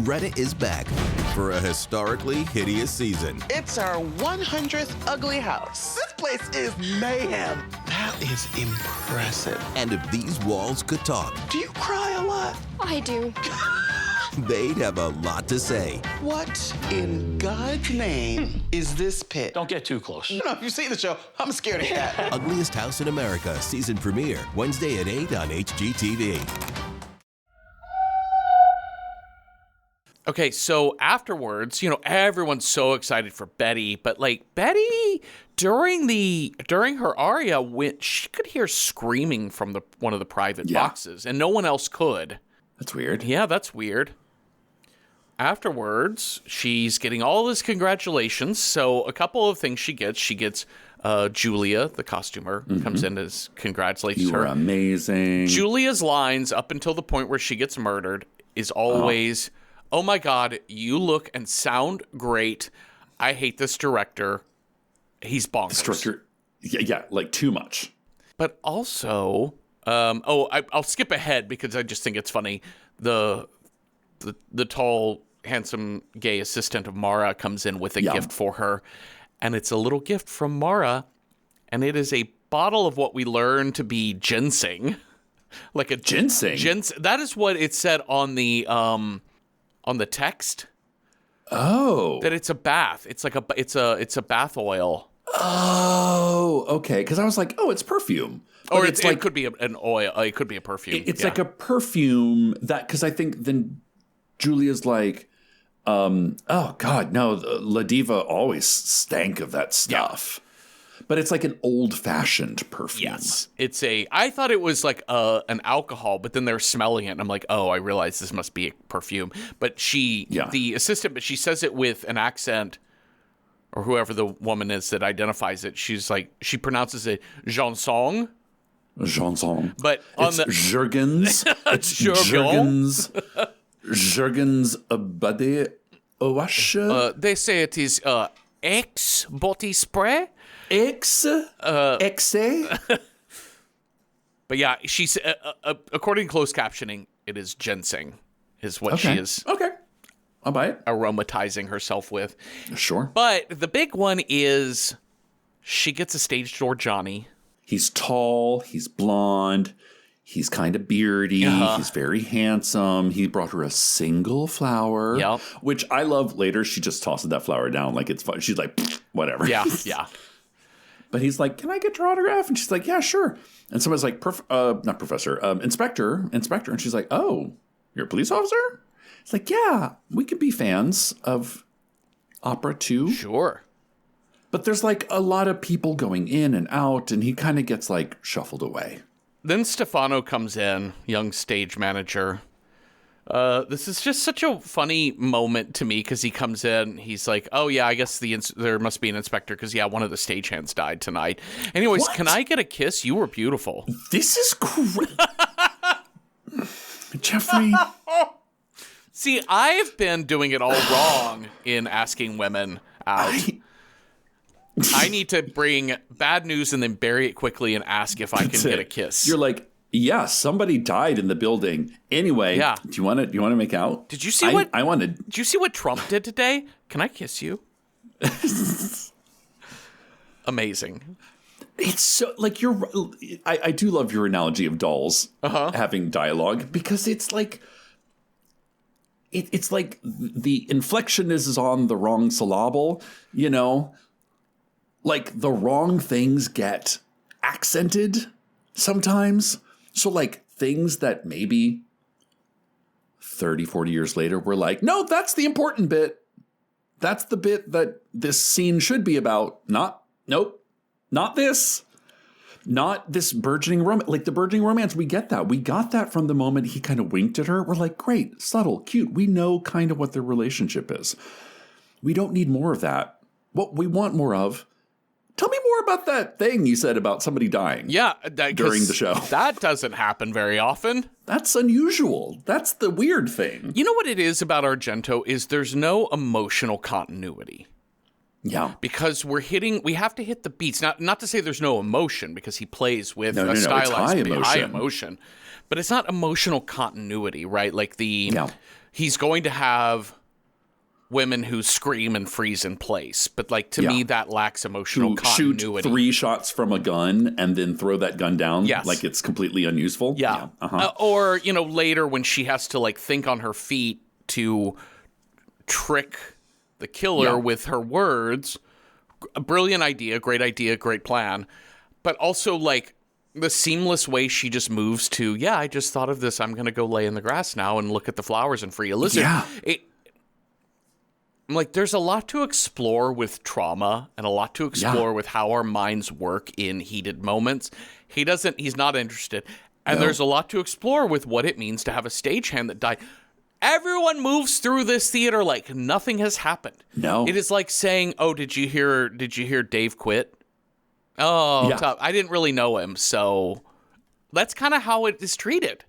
Reddit is back for a historically hideous season. It's our 100th ugly house. This place is mayhem. That is impressive. And if these walls could talk, Do you cry a lot? I do. they'd have a lot to say. What in God's name is this pit? Don't get too close. No, if you've seen the show, I'm scared of cat. Ugliest House in America, season premiere, Wednesday at 8 on HGTV. Okay, so afterwards, everyone's so excited for Betty, but like Betty during her aria, she could hear screaming from one of the private boxes, and no one else could. That's weird. Yeah, that's weird. Afterwards, she's getting all this congratulations. So a couple of things she gets. She gets Julia, the costumer, comes in as congratulates You her. were amazing. Julia's lines up until the point where she gets murdered is always, oh my God, you look and sound great. I hate this director. He's bonkers. This director, yeah, like too much. But also, I'll skip ahead because I just think it's funny. The tall, handsome, gay assistant of Mara comes in with a gift for her, and it's a little gift from Mara, and it is a bottle of what we learn to be ginseng, like a Ginseng. That is what it said on the text. Oh, That it's a bath. It's like it's a bath oil. Oh, okay. Because I was like, oh, it's perfume. Or But it could be an oil. It could be a perfume. It's like a perfume because I think then Julia's like, oh God, no, La Diva always stank of that stuff. Yeah. But it's like an old-fashioned perfume. Yes. I thought it was like an alcohol, but then they're smelling it, and I'm like, oh, I realize this must be a perfume. But the assistant, but she says it with an accent, or whoever the woman is that identifies it, she's like, she pronounces it Janson. Janson. But it's Jurgens. It's Jurgens. Jurgens Body Wash. They say it is X body spray. X? Exe? But yeah, she's according to closed captioning, it is ginseng, is what she is. Okay. I'll buy it. aromatizing herself with. Sure. But the big one is she gets a stage door Johnny. He's tall. He's blonde. He's kind of beardy. He's very handsome. He brought her a single flower, which I love. Later, she just tosses that flower down like it's fun. She's like, whatever. Yeah. But he's like, can I get your autograph? And she's like, yeah, sure. And someone's like, not professor, inspector. And she's like, oh, you're a police officer? It's like, yeah, we could be fans of opera too. Sure. But there's like a lot of people going in and out, and he kind of gets like shuffled away. Then Stefano comes in, young stage manager. This is just such a funny moment to me because he comes in, he's like, oh yeah, I guess there must be an inspector because, yeah, one of the stagehands died tonight. Anyways, Can I get a kiss? You were beautiful. This is great. Jeffrey. See, I've been doing it all wrong in asking women out. I need to bring bad news and then bury it quickly and ask if I can get a kiss. You're like, yeah, somebody died in the building. Anyway, do you want to make out? Did you see Did you see what Trump did today? Can I kiss you? Amazing. It's so like I do love your analogy of dolls having dialogue because it's like it's like the inflection is on the wrong syllable, you know. Like, the wrong things get accented sometimes. So, like, things that maybe 30, 40 years later we're like, no, that's the important bit. That's the bit that this scene should be about. Not this. Not this burgeoning romance. Like, the burgeoning romance, we get that. We got that from the moment he kind of winked at her. We're like, great, subtle, cute. We know kind of what their relationship is. We don't need more of that. What we want more of. Tell me more about that thing you said about somebody dying. Yeah, during the show. That doesn't happen very often. That's unusual. That's the weird thing. You know what it is about Argento is there's no emotional continuity. Yeah. Because we have to hit the beats. Not to say there's no emotion because he plays with a stylized it's high emotion. But it's not emotional continuity, right? Like he's going to have women who scream and freeze in place. But like to me, that lacks emotional continuity. Shoot 3 shots from a gun and then throw that gun down like it's completely unuseful. Yeah. Or, later when she has to like think on her feet to trick the killer with her words. A brilliant idea, great plan. But also like the seamless way she just moves to, I just thought of this. I'm going to go lay in the grass now and look at the flowers and free a lizard. Yeah. Like, there's a lot to explore with trauma and a lot to explore with how our minds work in heated moments. He's not interested. And there's a lot to explore with what it means to have a stagehand that died. Everyone moves through this theater like nothing has happened. No. It is like saying, oh, did you hear Dave quit? Oh, tough. I didn't really know him. So that's kind of how it is treated.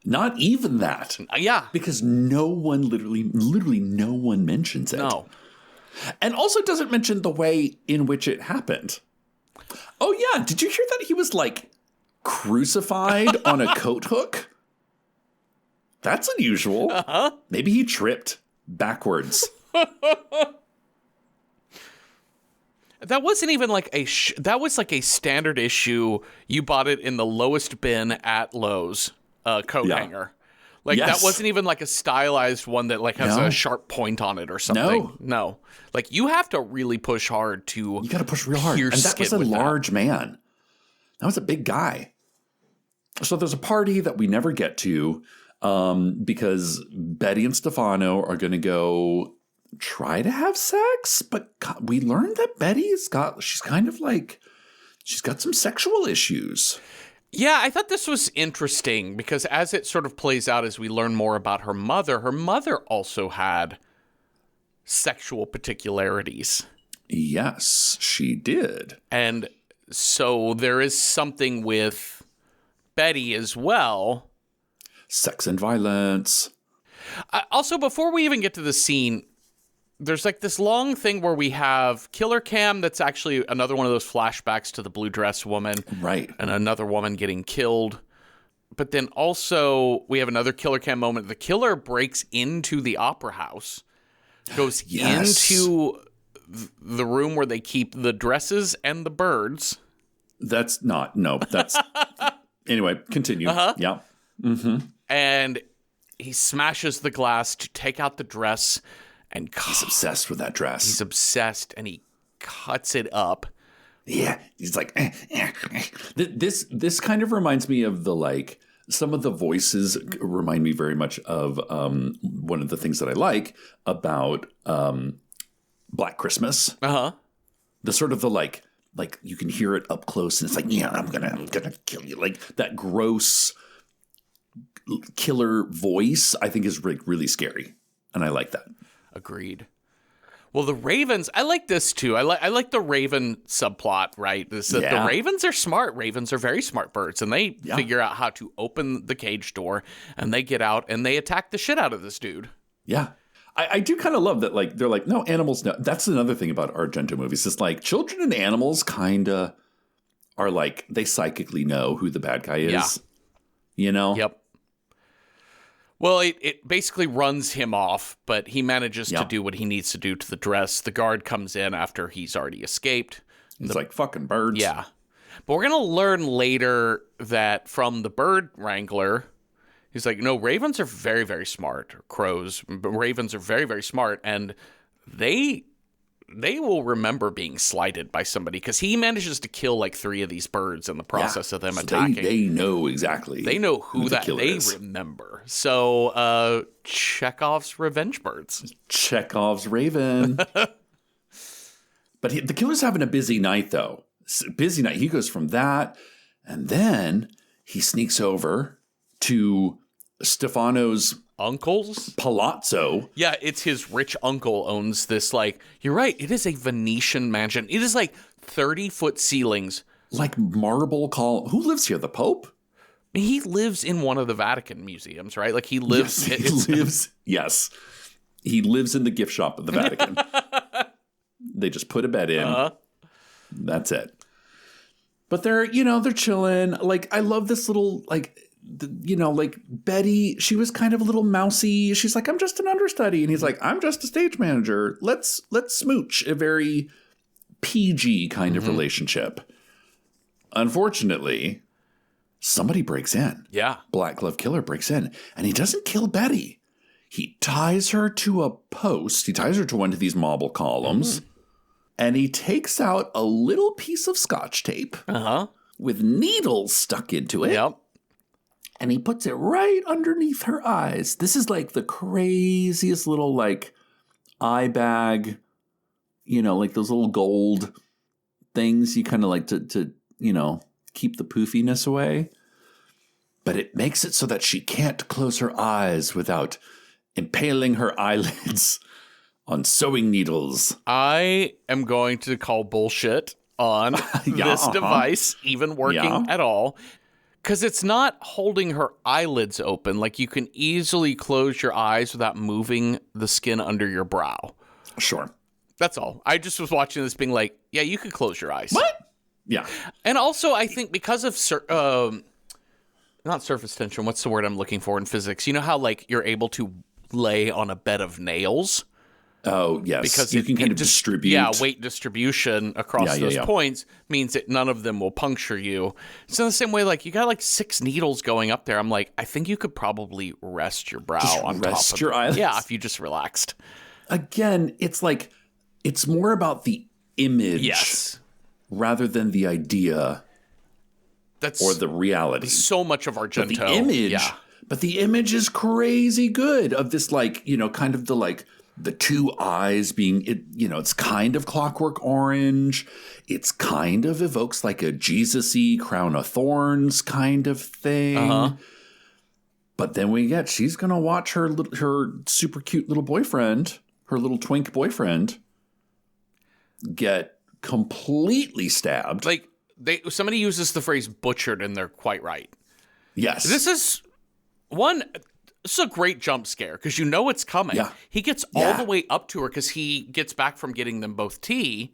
Not even that. Yeah. Because no one, literally no one mentions it. No. And also doesn't mention the way in which it happened. Oh, yeah. Did you hear that he was, like, crucified on a coat hook? That's unusual. Uh-huh. Maybe he tripped backwards. That wasn't even like that was like a standard issue. You bought it in the lowest bin at Lowe's. Coat hanger. Like that wasn't even like a stylized one that like has a sharp point on it or something. No. Like you have to really push hard to. You got to push real hard. And that was a large man. That was a big guy. So there's a party that we never get to because Betty and Stefano are going to go try to have sex. But we learned that she's got some sexual issues. Yeah, I thought this was interesting because as it sort of plays out as we learn more about her mother also had sexual particularities. Yes, she did. And so there is something with Betty as well. Sex and violence. Also, before we even get to the scene, there's like this long thing where we have killer cam that's actually another one of those flashbacks to the blue dress woman. Right. And another woman getting killed. But then also we have another killer cam moment. The killer breaks into the opera house, goes into the room where they keep the dresses and the birds. That's anyway, continue. Yeah. Mm-hmm. And he smashes the glass to take out the dress, and he's obsessed with that dress. He's obsessed, and he cuts it up. Yeah, he's like, This kind of reminds me of the like. Some of the voices remind me very much of one of the things that I like about Black Christmas. The sort of the like you can hear it up close, and it's like, yeah, I'm gonna kill you. Like that gross killer voice, I think is really scary, and I like that. Agreed. Well, the ravens, I like this too. I like the raven subplot, right? The ravens are smart. Ravens are very smart birds, and they figure out how to open the cage door, and they get out and they attack the shit out of this dude. Yeah. I do kind of love that, like, they're like, no, animals, no. That's another thing about Argento movies. It's like children and animals kind of are like, they psychically know who the bad guy is. Yeah. You know? Yep. Well, it basically runs him off, but he manages to do what he needs to do to the dress. The guard comes in after he's already escaped. It's like, fucking birds. Yeah. But we're going to learn later that from the bird wrangler, he's like, no, ravens are very, very smart. Or crows. But ravens are very, very smart. And they will remember being slighted by somebody, because he manages to kill like 3 of these birds in the process of them attacking. They know exactly. They know who that they is. remember. So Chekhov's revenge birds. Chekhov's raven. But the killer's having a busy night, though. Busy night. He goes from that, and then he sneaks over to Stefano's uncle's palazzo. Yeah, it's his rich uncle owns this, like, you're right, it is a Venetian mansion. It is like 30-foot ceilings. Like marble column. Who lives here? The Pope? He lives in one of the Vatican museums, right? Like he lives... Yes. He lives in the gift shop of the Vatican. They just put a bed in. That's it. But they're chilling. Like, I love this little, like... like Betty, she was kind of a little mousy. She's like, I'm just an understudy. And he's like, I'm just a stage manager. Let's smooch. A very PG kind of relationship. Unfortunately, somebody breaks in. Yeah. Black Glove Killer breaks in. And he doesn't kill Betty. He ties her to a post. He ties her to one of these marble columns. And he takes out a little piece of Scotch tape with needles stuck into it. Yep. And he puts it right underneath her eyes. This is like the craziest little like eye bag, like those little gold things you kind of like to keep the poofiness away. But it makes it so that she can't close her eyes without impaling her eyelids on sewing needles. I am going to call bullshit on this device even working at all. Because it's not holding her eyelids open. Like, you can easily close your eyes without moving the skin under your brow. Sure. That's all. I just was watching this being like, yeah, you could close your eyes. What? Yeah. And also, I think because of, not surface tension, what's the word I'm looking for in physics? You know how, like, you're able to lay on a bed of nails? Oh, yes. Because you can kind of distribute. Yeah, weight distribution across those points means that none of them will puncture you. So in the same way, like, you got like 6 needles going up there. I'm like, I think you could probably rest your brow on top of your eyelids. Yeah, if you just relaxed. Again, it's like, it's more about the image rather than the idea or the reality. So much of Argento. But the image, but the image is crazy good of this, like, kind of the like, the 2 eyes being, it's kind of Clockwork Orange. It's kind of evokes like a Jesus-y crown of thorns kind of thing. But then she's going to watch her super cute little boyfriend, her little twink boyfriend, get completely stabbed. Like, somebody uses the phrase butchered, and they're quite right. Yes. This is a great jump scare because you know it's coming. Yeah. He gets all the way up to her because he gets back from getting them both tea,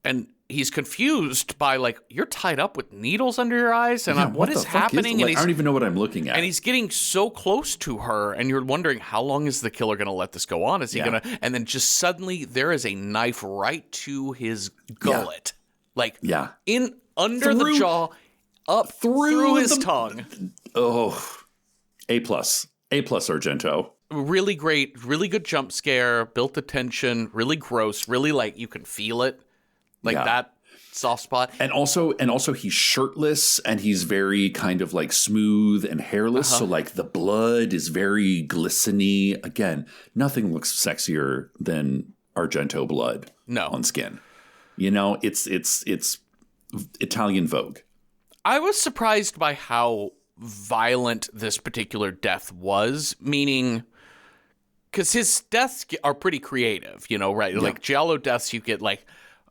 and he's confused by, like, you're tied up with needles under your eyes, and what is happening? I don't even know what I'm looking at. And he's getting so close to her, and you're wondering, how long is the killer going to let this go on? Is he going to? And then just suddenly there is a knife right to his gullet, like in under the jaw, up through his tongue. Oh, A+, Argento. Really great, really good jump scare, built the tension, really gross, really like you can feel it. Like that soft spot. And also he's shirtless and he's very kind of like smooth and hairless. So like the blood is very glistening. Again, nothing looks sexier than Argento blood on skin. You know, it's Italian Vogue. I was surprised by how violent this particular death was, meaning because his deaths are pretty creative, you know, right? Like giallo deaths, you get like,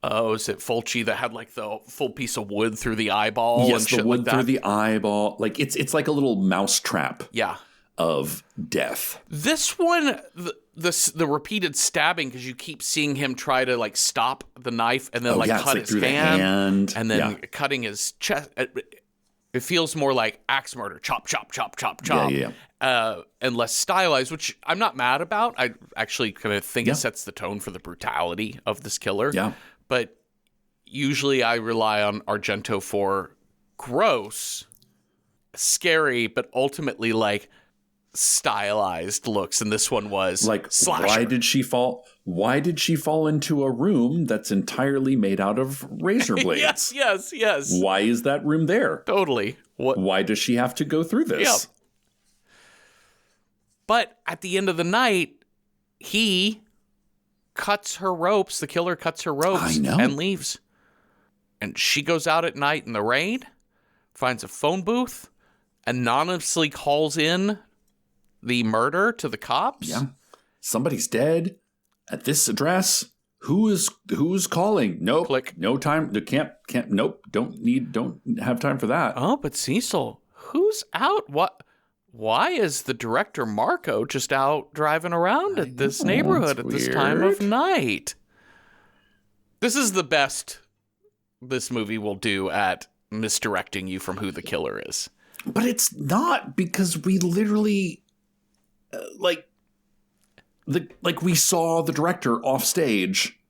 is it Fulci that had like the full piece of wood through the eyeball? Yes, and shit the wood like that? through the eyeball. Like it's like a little mouse trap. Of death. This one, the repeated stabbing, because you keep seeing him try to like stop the knife and then cut his hand and then cutting his chest. It feels more like axe murder, chop, chop, chop, chop, chop, and less stylized, which I'm not mad about. I actually kind of think it sets the tone for the brutality of this killer. But usually I rely on Argento for gross, scary, but ultimately like stylized looks, and this one was like slasher. Why did she fall into a room that's entirely made out of razor blades? yes. Why is that room there? Totally. Why does she have to go through this? But at the end of the night, he cuts her ropes. The killer cuts her ropes and leaves. And she goes out at night in the rain, finds a phone booth, anonymously calls in the murder to the cops. Somebody's dead at this address. Who's calling? Nope. Click. No time. Can't. Nope. Don't have time for that. Oh, but Cecil, who's out? What? Why is the director Marco just out driving around at this neighborhood at this time of night? This is the best this movie will do at misdirecting you from who the killer is. But it's not, because we literally we saw the director off stage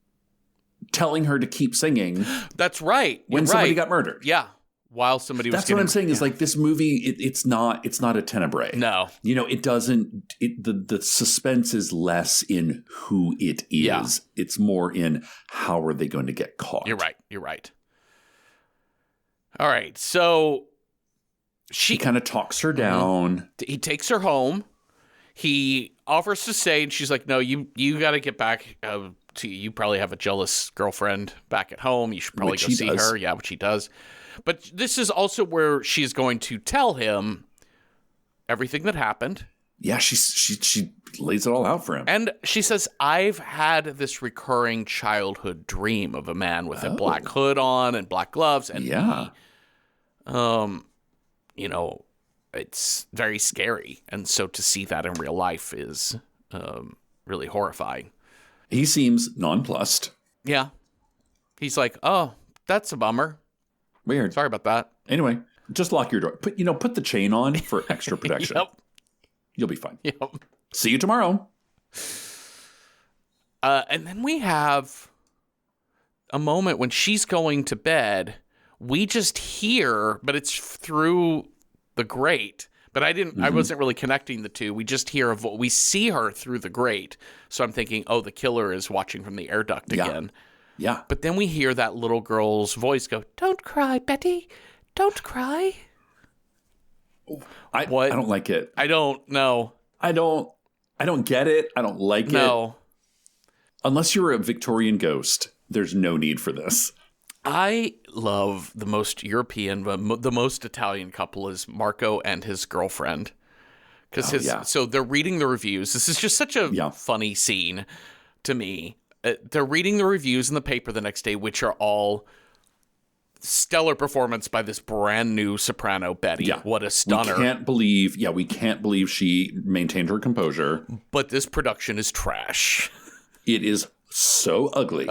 telling her to keep singing. That's right. When somebody got murdered. Yeah. While somebody was That's what I'm saying is like this movie, it's not a tenebrae. No. You know, it doesn't, the suspense is less in who it is. Yeah. It's more in how are they going to get caught. You're right. All right. So he kind of talks her down. He takes her home. He offers to stay, and she's like, no, you got to get back to, you probably have a jealous girlfriend back at home. You should probably go see her. Yeah, which he does. But this is also where she's going to tell him everything that happened. Yeah, she lays it all out for him. And she says, I've had this recurring childhood dream of a man with a black hood on and black gloves. And you know, it's very scary. And so to see that in real life is really horrifying. He seems nonplussed. Yeah. He's like, oh, that's a bummer. Weird. Sorry about that. Anyway, just lock your door. Put the chain on for extra protection. Yep. You'll be fine. Yep. See you tomorrow. And then we have a moment when she's going to bed. We just hear, but it's through the grate. But I wasn't really connecting the two. We just hear we see her through the grate. So I'm thinking, oh, the killer is watching from the air duct again. Yeah. But then we hear that little girl's voice go, "Don't cry, Betty. Don't cry." I don't like it. I don't know. I don't get it. I don't like it. No. Unless you're a Victorian ghost, there's no need for this. I love the most European, but the most Italian couple is Marco and his girlfriend. Because so they're reading the reviews. This is just such a funny scene to me. They're reading the reviews in the paper the next day, which are all stellar performance by this brand new soprano, Betty. Yeah. What a stunner. We can't believe she maintained her composure. But this production is trash. It is so ugly.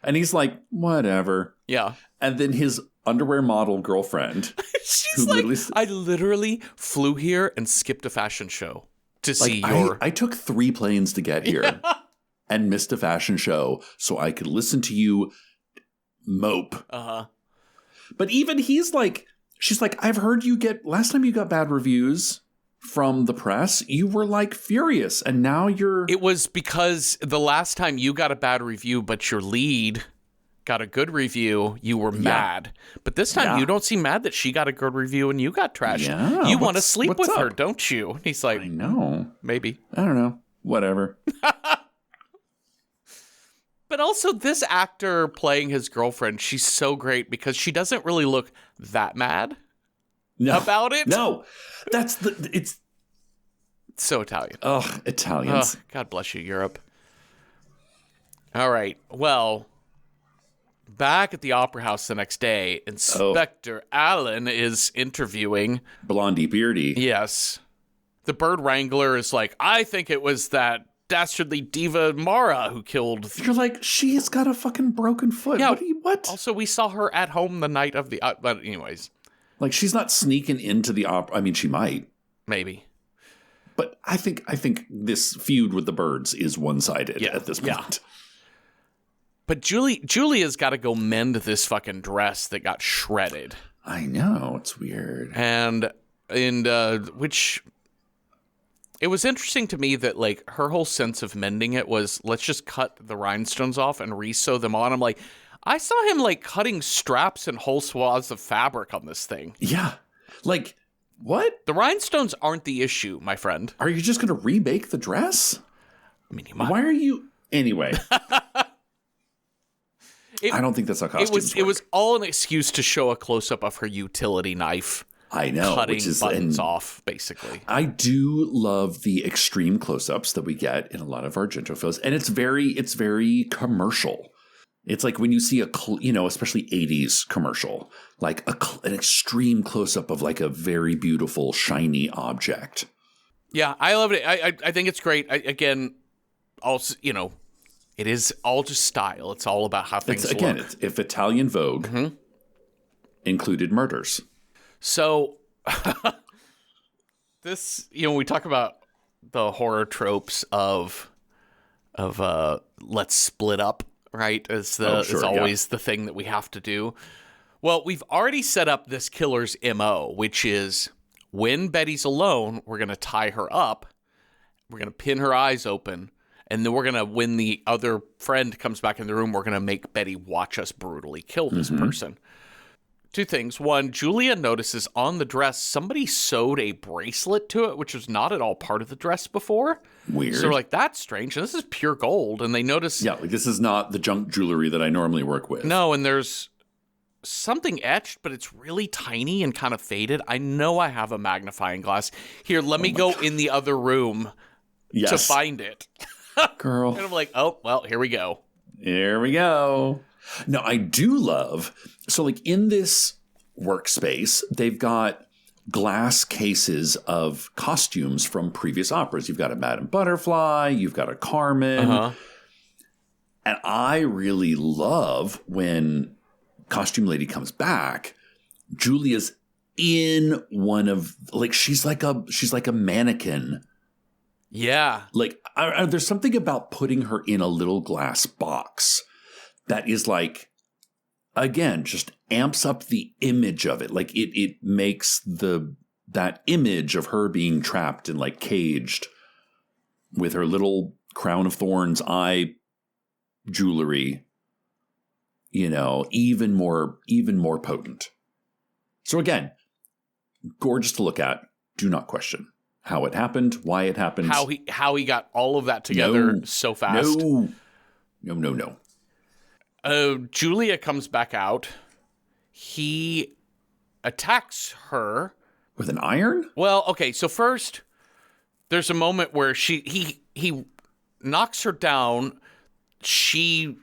And he's like, whatever. Yeah. And then his underwear model girlfriend. She's like, I literally flew here and skipped a fashion show to see your... I took 3 planes to get here and missed a fashion show so I could listen to you mope. Uh-huh. But even she's like, I've heard you last time you got bad reviews from the press, you were like furious, and now you're... It was because the last time you got a bad review, but your lead got a good review, you were mad. But this time you don't seem mad that she got a good review and you got trashed. Yeah, you want to sleep with her, don't you? And he's like, I know. Maybe. I don't know. Whatever. But also this actor playing his girlfriend, she's so great because she doesn't really look that mad about it. No. It's so Italian. Ugh, Italians. God bless you, Europe. All right. Well, back at the Opera House the next day, Inspector Allen is interviewing Blondie Beardy. Yes. The bird wrangler is like, I think it was that dastardly diva Mara who killed... You're like, she's got a fucking broken foot. Yeah. What? Also, we saw her at home the night of the... but anyways. Like, she's not sneaking into the opera. I mean, she might. Maybe. But I think this feud with the birds is one-sided at this point. Yeah. But Julia's got to go mend this fucking dress that got shredded. I know. It's weird. And which... It was interesting to me that, like, her whole sense of mending it was, let's just cut the rhinestones off and re-sew them on. I'm like... I saw him, like, cutting straps and whole swaths of fabric on this thing. Yeah. Like, what? The rhinestones aren't the issue, my friend. Are you just going to remake the dress? I mean, you might. Why are you... Anyway. I don't think that's how costumes work. It was all an excuse to show a close-up of her utility knife. I know. Cutting buttons off, basically. I do love the extreme close-ups that we get in a lot of Argento films. And it's very commercial. It's like when you see especially 80s commercial, like an extreme close-up of like a very beautiful, shiny object. Yeah, I loved it. I think it's great. Again, also, it is all just style. It's all about how things look. Again, if Italian Vogue included murders. So, this, we talk about the horror tropes of let's split up. Right? It's always the thing that we have to do. Well, we've already set up this killer's MO, which is when Betty's alone, we're going to tie her up. We're going to pin her eyes open. And then when the other friend comes back in the room, we're going to make Betty watch us brutally kill this person. 2 things. 1, Julia notices on the dress, somebody sewed a bracelet to it, which was not at all part of the dress before. Weird. So we're like, that's strange. And this is pure gold. And they notice... Yeah, like this is not the junk jewelry that I normally work with. No, and there's something etched, but it's really tiny and kind of faded. I know I have a magnifying glass. Here, let me go in the other room to find it. Girl. And I'm like, oh, well, here we go. Here we go. Now, I do love... So, like, in this workspace, they've got glass cases of costumes from previous operas. You've got a Madame Butterfly, you've got a Carmen. And I really love when Costume Lady comes back, Julia's in one of, like, she's like a mannequin. Yeah. Like, there's something about putting her in a little glass box that is like, again, just amps up the image of it. Like it makes that image of her being trapped and like caged with her little crown of thorns eye jewelry, even more potent. So again, gorgeous to look at. Do not question how it happened, why it happened, how he got all of that together so fast. No. Julia comes back out. He attacks her with an iron. Well, okay. So first, there's a moment where he knocks her down. She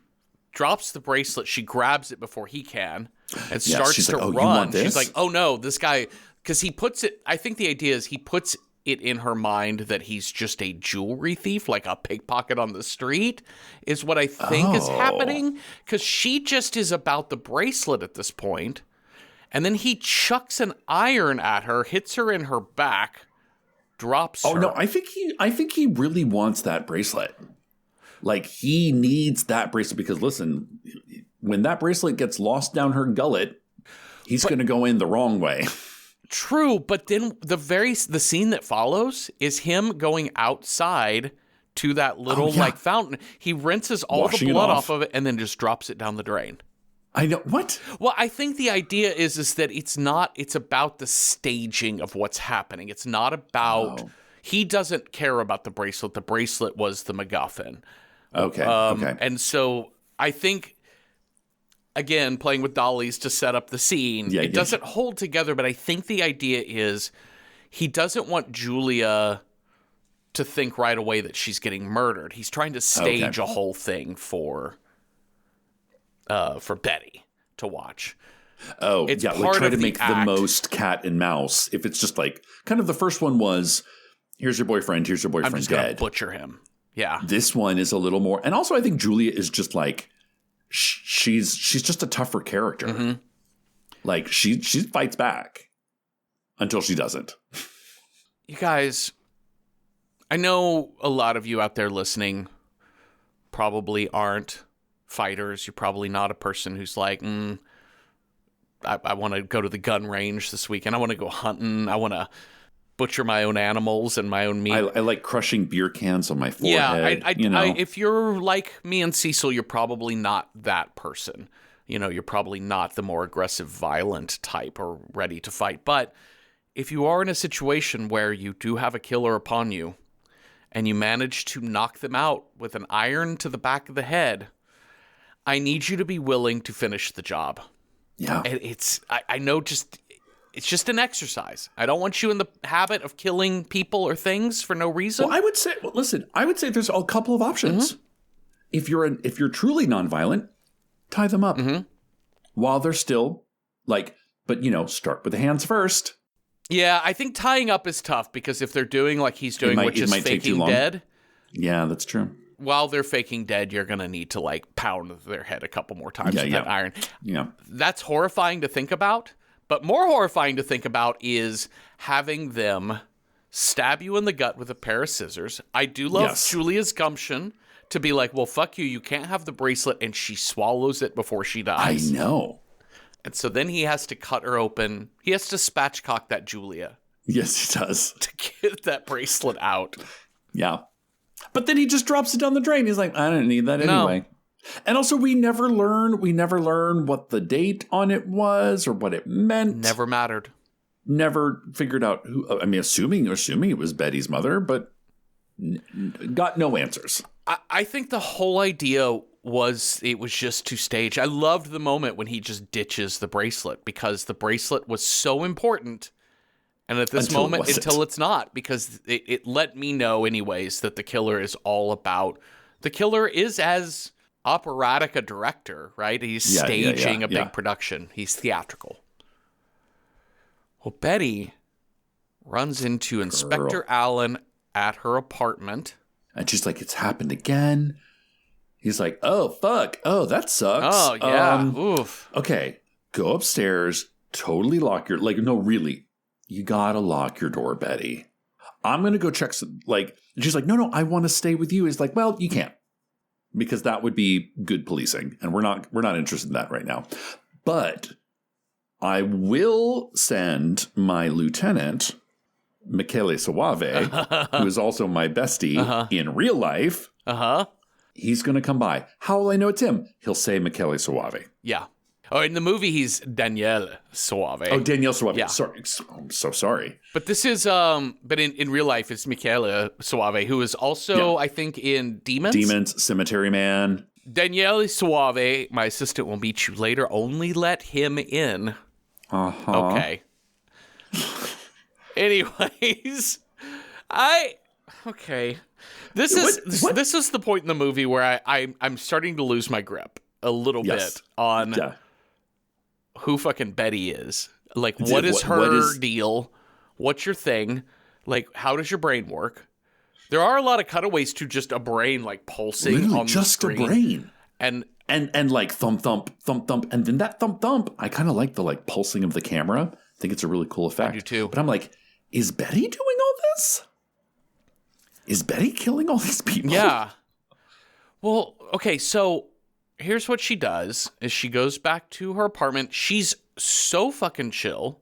drops the bracelet. She grabs it before he can and starts to run. She's like, "Oh no, this guy!" Because he puts it. I think the idea is he puts it in her mind that he's just a jewelry thief, like a pickpocket on the street, is what I think is happening. Because she just is about the bracelet at this point. And then he chucks an iron at her, hits her in her back, drops her. Oh, no, I think he really wants that bracelet. Like, he needs that bracelet because, listen, when that bracelet gets lost down her gullet, he's going to go in the wrong way. True, but then the scene that follows is him going outside to that little fountain. He rinses all the blood off of it and then just drops it down the drain. I know. What? Well, I think the idea is that it's about the staging of what's happening. It's not about he doesn't care about the bracelet. The bracelet was the MacGuffin. Okay. Okay. And so I think, again, playing with dollies to set up the scene, it doesn't hold together, but I think the idea is he doesn't want Julia to think right away that she's getting murdered. He's trying to stage a whole thing for Betty to watch. Oh, it's yeah, like try to make the most cat and mouse. If it's just like, kind of the first one was, here's your boyfriend I'm just dead. Gonna butcher him. Yeah. This one is a little more, and also I think Julia is just like, she's just a tougher character. Mm-hmm. Like she fights back until she doesn't. You guys, I know a lot of you out there listening probably aren't fighters. You're probably not a person who's like, I want to go to the gun range this weekend. I want to go hunting. I want to butcher my own animals and my own meat. I like crushing beer cans on my forehead. Yeah, if you're like me and Cecil, you're probably not that person. You're probably not the more aggressive, violent type or ready to fight. But if you are in a situation where you do have a killer upon you and you manage to knock them out with an iron to the back of the head, I need you to be willing to finish the job. Yeah. And I know it's just an exercise. I don't want you in the habit of killing people or things for no reason. Well, I would say there's a couple of options. Mm-hmm. If you're truly nonviolent, tie them up while they're still but start with the hands first. Yeah, I think tying up is tough because if they're doing like he's doing, which is faking dead. Yeah, that's true. While they're faking dead, you're going to need to like pound their head a couple more times with that iron. Yeah. That's horrifying to think about. But more horrifying to think about is having them stab you in the gut with a pair of scissors. I do love Julia's gumption to be like, well, fuck you. You can't have the bracelet. And she swallows it before she dies. I know. And so then he has to cut her open. He has to spatchcock that Julia. Yes, he does. To get that bracelet out. Yeah. But then he just drops it down the drain. He's like, I don't need that anyway. No. And also, we never learn what the date on it was or what it meant. Never mattered. Never figured out who. I mean, assuming it was Betty's mother, but got no answers. I think the whole idea was it was just to stage. I loved the moment when he just ditches the bracelet because the bracelet was so important. And at this moment, until it's not, because it let me know anyways that the killer is all about. The killer is as operatic a director, right? He's staging a big production. He's theatrical. Well, Betty runs into Inspector Allen at her apartment. And she's like, it's happened again. He's like, oh, fuck. Oh, that sucks. Oh, yeah. Oof. Okay, go upstairs, totally lock your... no, really. You gotta lock your door, Betty. I'm going to go check some... and she's like, no, I want to stay with you. He's like, well, you can't. Because that would be good policing, and we're not interested in that right now. But I will send my lieutenant, Michele Soave, who is also my bestie in real life. He's going to come by. How will I know it's him? He'll say Michele Soave. Yeah. Oh, in the movie, he's Danielle Soave. Oh, Danielle Soave. Yeah. Sorry. I'm so sorry. But this is, but in real life, it's Michele Soave, who is also, I think, in Demons. Demons, Cemetery Man. Danielle Soave, my assistant will meet you later. Only let him in. Okay. Anyways, okay. This is the point in the movie where I'm starting to lose my grip a little bit on who fucking Betty is. Like, what is her deal? What's your thing? Like, how does your brain work? There are a lot of cutaways to just a brain like pulsing Literally on the just screen. a brain. And like thump, thump, thump, thump. And then that thump, thump, I kind of like the like pulsing of the camera. I think it's a really cool effect. I do too. But I'm like, is Betty doing all this? Is Betty killing all these people? Yeah. Well, okay, so here's what she does is she goes back to her apartment. She's so fucking chill.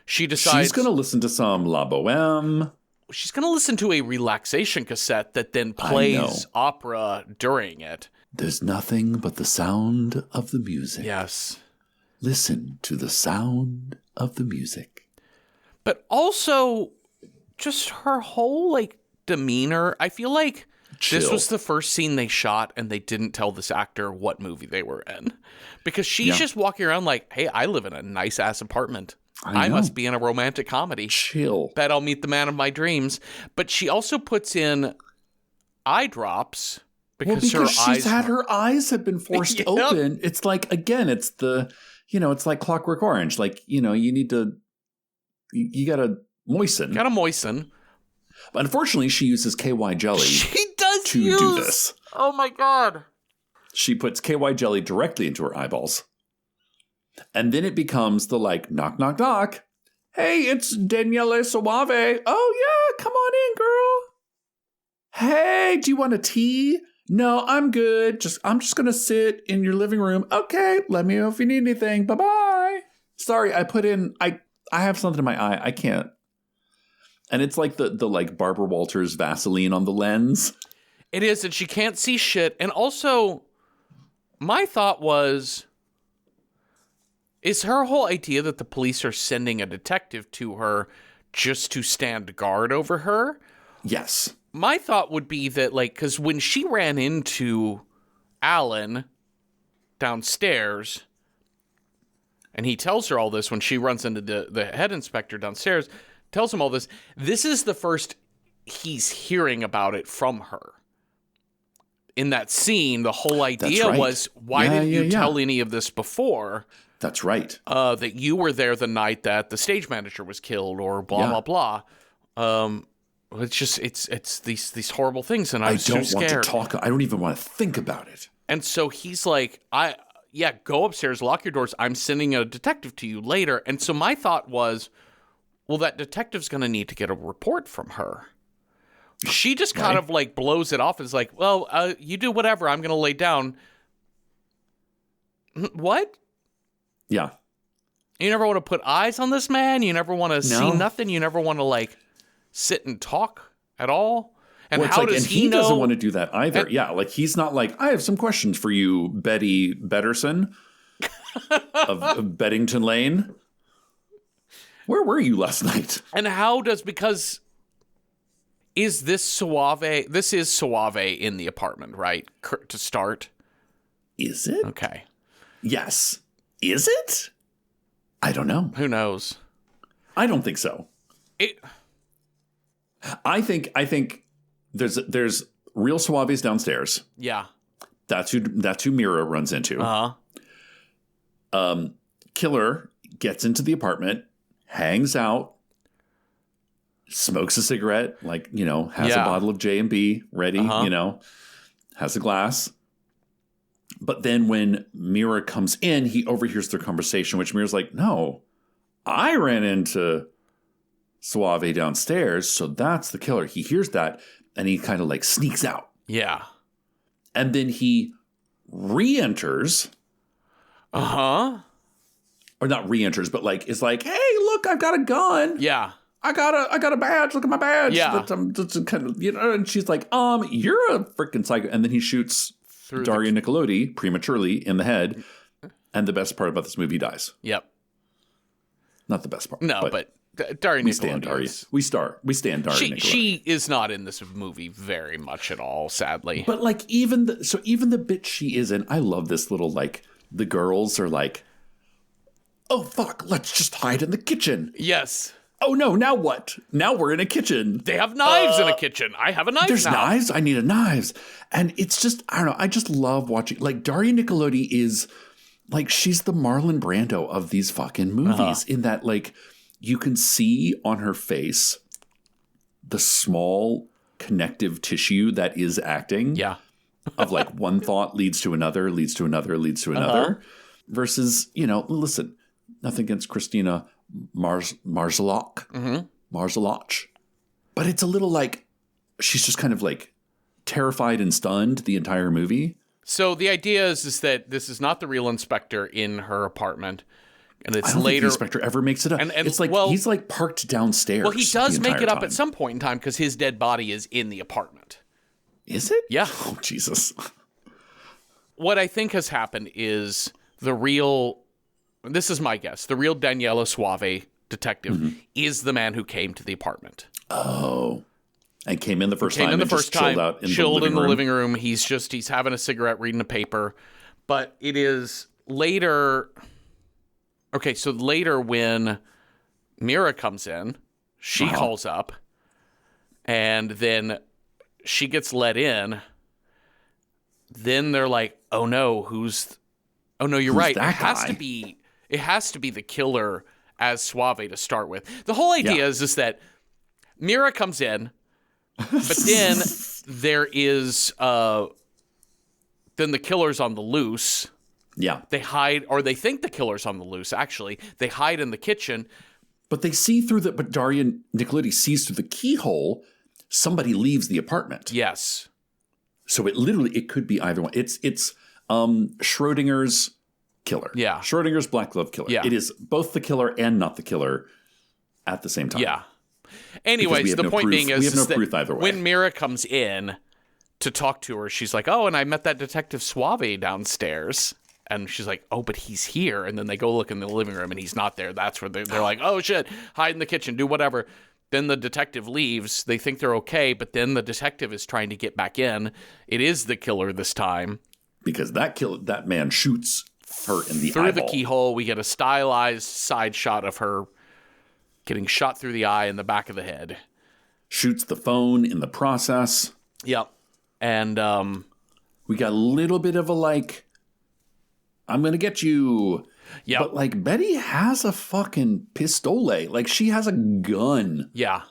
She decides she's going to listen to some La Boheme. She's going to listen to a relaxation cassette that then plays opera during it. There's nothing but the sound of the music. Yes. Listen to the sound of the music. But also just her whole like demeanor. I feel like this was the first scene they shot and they didn't tell this actor what movie they were in. Because she's just walking around like, hey, I live in a nice ass apartment. I must be in a romantic comedy. Chill. Bet I'll meet the man of my dreams. But she also puts in eye drops because her eyes. Her eyes have been forced open. It's like, again, it's it's like Clockwork Orange. Like, you need to, you got to moisten. Got to moisten. But unfortunately, she uses KY jelly. She does to do this. Oh my God. She puts KY jelly directly into her eyeballs. And then it becomes the like, knock, knock, knock. Hey, it's Daniele Soave. Oh, yeah, come on in, girl. Hey, do you want a tea? No, I'm good. I'm just going to sit in your living room. Okay, let me know if you need anything. Bye-bye. Sorry, I have something in my eye. I can't. And it's like the like Barbara Walters Vaseline on the lens. It is, and she can't see shit. And also, my thought was, is her whole idea that the police are sending a detective to her just to stand guard over her? Yes. My thought would be that, like, because when she ran into Alan downstairs, and he tells her all this when she runs into the head inspector downstairs, tells him all this, this is the first he's hearing about it from her. In that scene, the whole idea was, why didn't you tell any of this before? That's right. That you were there the night that the stage manager was killed, or blah, blah, blah. It's just, it's these horrible things, and I was too scared. I don't want to talk. I don't even want to think about it. And so he's like, go upstairs, lock your doors. I'm sending a detective to you later. And so my thought was, well, that detective's going to need to get a report from her. She just kind of like blows it off and is like, well, you do whatever. I'm going to lay down. What? Yeah. You never want to put eyes on this man? You never want to see nothing? You never want to like sit and talk at all? And how does he know? Doesn't want to do that either. Like he's not like, I have some questions for you, Betty Betterson of Beddington Lane. Where were you last night? And because is this Suave? This is Suave in the apartment, right? To start. Is it? Okay. Yes. Is it? I don't know. Who knows? I don't think so. I think there's real Suaves downstairs. Yeah. That's who Mira runs into. Killer gets into the apartment, hangs out, smokes a cigarette, has a bottle of J&B ready, has a glass. But then when Mira comes in, he overhears their conversation, which Mira's like, no, I ran into Suave downstairs, so that's the killer. He hears that, and he kind of like sneaks out. Yeah. And then he re-enters. Or not re-enters, but like is like, hey, look, I've got a gun. Yeah. I got a badge. Look at my badge. Yeah. That's kind of, and she's like, you're a freaking psycho. And then he shoots Daria Nicolodi prematurely in the head. And the best part about this movie, he dies. Yep. Not the best part. No, but Daria we stand Daria. We stand Daria Nicolodi. She is not in this movie very much at all, sadly. But like even the bit she is in, I love this little like the girls are like, oh fuck, let's just hide in the kitchen. Yes. Oh no, now what? Now we're in a kitchen. They have knives in a kitchen. I have a knife There's now. Knives? I need a knives. And it's just, I don't know, I just love watching, like Daria Nicolodi is, like she's the Marlon Brando of these fucking movies in that like you can see on her face the small connective tissue that is acting. Yeah. Of like one thought leads to another, leads to another, leads to another. Versus, listen, nothing against Christina Marzalock. Marzalock. But it's a little like she's just kind of like terrified and stunned the entire movie. So the idea is that this is not the real inspector in her apartment. And it's I don't later. think the inspector ever makes it up. And it's like he's like parked downstairs. Well, he does make it up time. at some point in time because his dead body is in the apartment. Is it? Yeah. Oh, Jesus. What I think has happened is this is my guess, the real Daniela Suave detective is the man who came to the apartment. Oh. And came in the first time and just chilled out in the living room. He's having a cigarette, reading a paper. But it is later. Okay, so later when Mira comes in, she calls up, and then she gets let in. Then they're like, "Oh no, you're right. It has to be the killer as Suave to start with." The whole idea is that Mira comes in, but then there is then the killer's on the loose. Yeah. They hide, or they think the killer's on the loose, actually. They hide in the kitchen. But they see but Daria Nicolodi sees through the keyhole somebody leaves the apartment. Yes. So it could be either one. It's Schrodinger's killer. Yeah. Schrodinger's black glove killer. Yeah. It is both the killer and not the killer at the same time. Yeah. Anyways, the point being is, we have no proof either way. When Mira comes in to talk to her, she's like, "Oh, and I met that Detective Suave downstairs." And she's like, "Oh, but he's here." And then they go look in the living room and he's not there. That's where they're like, "Oh shit, hide in the kitchen, do whatever." Then the detective leaves. They think they're okay, but then the detective is trying to get back in. It is the killer this time. Because that man shoots her in the through eyeball. The keyhole. We get a stylized side shot of her getting shot through the eye and the back of the head. Shoots the phone in the process. Yep. And we got a little bit of a like, "I'm going to get you." Yeah. But like Betty has a fucking pistole. Like she has a gun. Yeah.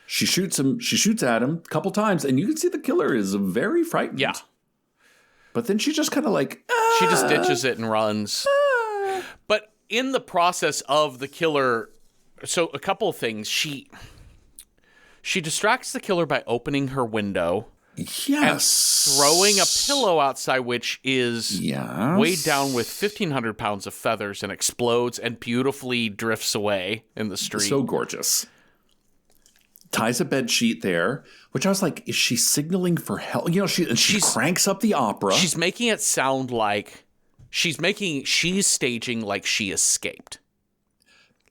She shoots at him a couple times, and you can see the killer is very frightened. Yeah. But then she just kind of like... She just ditches it and runs. But in the process of the killer... So a couple of things. She distracts the killer by opening her window. Yes. And throwing a pillow outside, which is weighed down with 1,500 pounds of feathers and explodes and beautifully drifts away in the street. So gorgeous. Ties a bed sheet there, which I was like, is she signaling for help? She cranks up the opera. She's making it sound like she's staging like she escaped.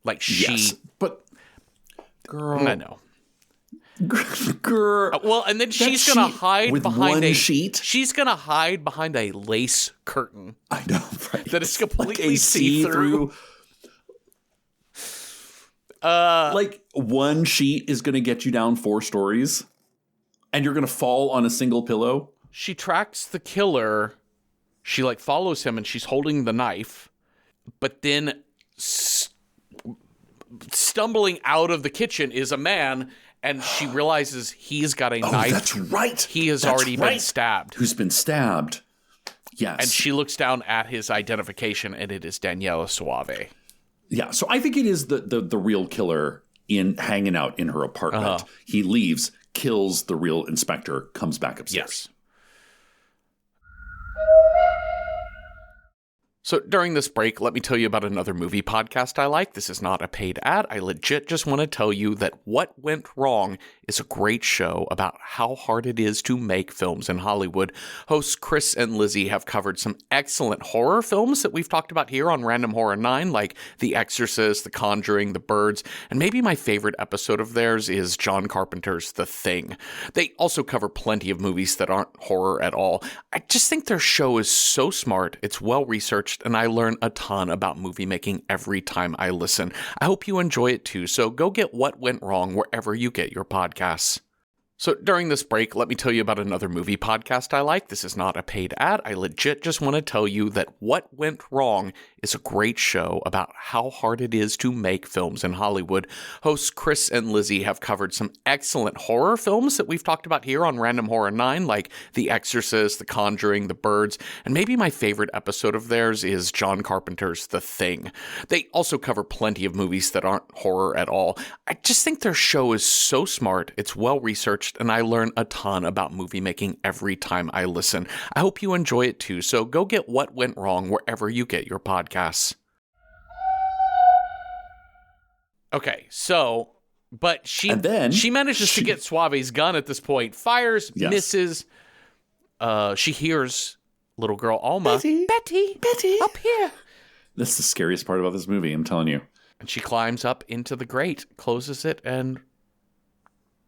Like she... Yes, but... Girl... I know. Girl. Well, and then she's going to hide behind a sheet. She's going to hide behind a lace curtain. I know, right? That is completely like see-through. Like one sheet is going to get you down 4 stories, and you're going to fall on a single pillow. She tracks the killer. She like follows him, and she's holding the knife, but then stumbling out of the kitchen is a man. And she realizes he's got a knife. That's right. He has already been stabbed. Who's been stabbed. Yes. And she looks down at his identification, and it is Daniela Suave. Yeah, so I think it is the real killer hanging out in her apartment. He leaves, kills the real inspector, comes back upstairs. Yes. So during this break, let me tell you about another movie podcast I like. This is not a paid ad. I legit just want to tell you that What Went Wrong is a great show about how hard it is to make films in Hollywood. Hosts Chris and Lizzie have covered some excellent horror films that we've talked about here on Random Horror 9, like The Exorcist, The Conjuring, The Birds, and maybe my favorite episode of theirs is John Carpenter's The Thing. They also cover plenty of movies that aren't horror at all. I just think their show is so smart. It's well researched, and I learn a ton about movie making every time I listen. I hope you enjoy it too, so go get What Went Wrong wherever you get your podcasts. So during this break, let me tell you about another movie podcast I like. This is not a paid ad. I legit just want to tell you that What Went Wrong is a great show about how hard it is to make films in Hollywood. Hosts Chris and Lizzie have covered some excellent horror films that we've talked about here on Random Horror 9, like The Exorcist, The Conjuring, The Birds, and maybe my favorite episode of theirs is John Carpenter's The Thing. They also cover plenty of movies that aren't horror at all. I just think their show is so smart, it's well researched, and I learn a ton about movie making every time I listen. I hope you enjoy it too, so go get What Went Wrong wherever you get your podcasts. Okay, so, but she manages to get Suave's gun at this point, fires, misses. She hears little girl Alma, Betty, up here. That's the scariest part about this movie, I'm telling you. And she climbs up into the grate, closes it, and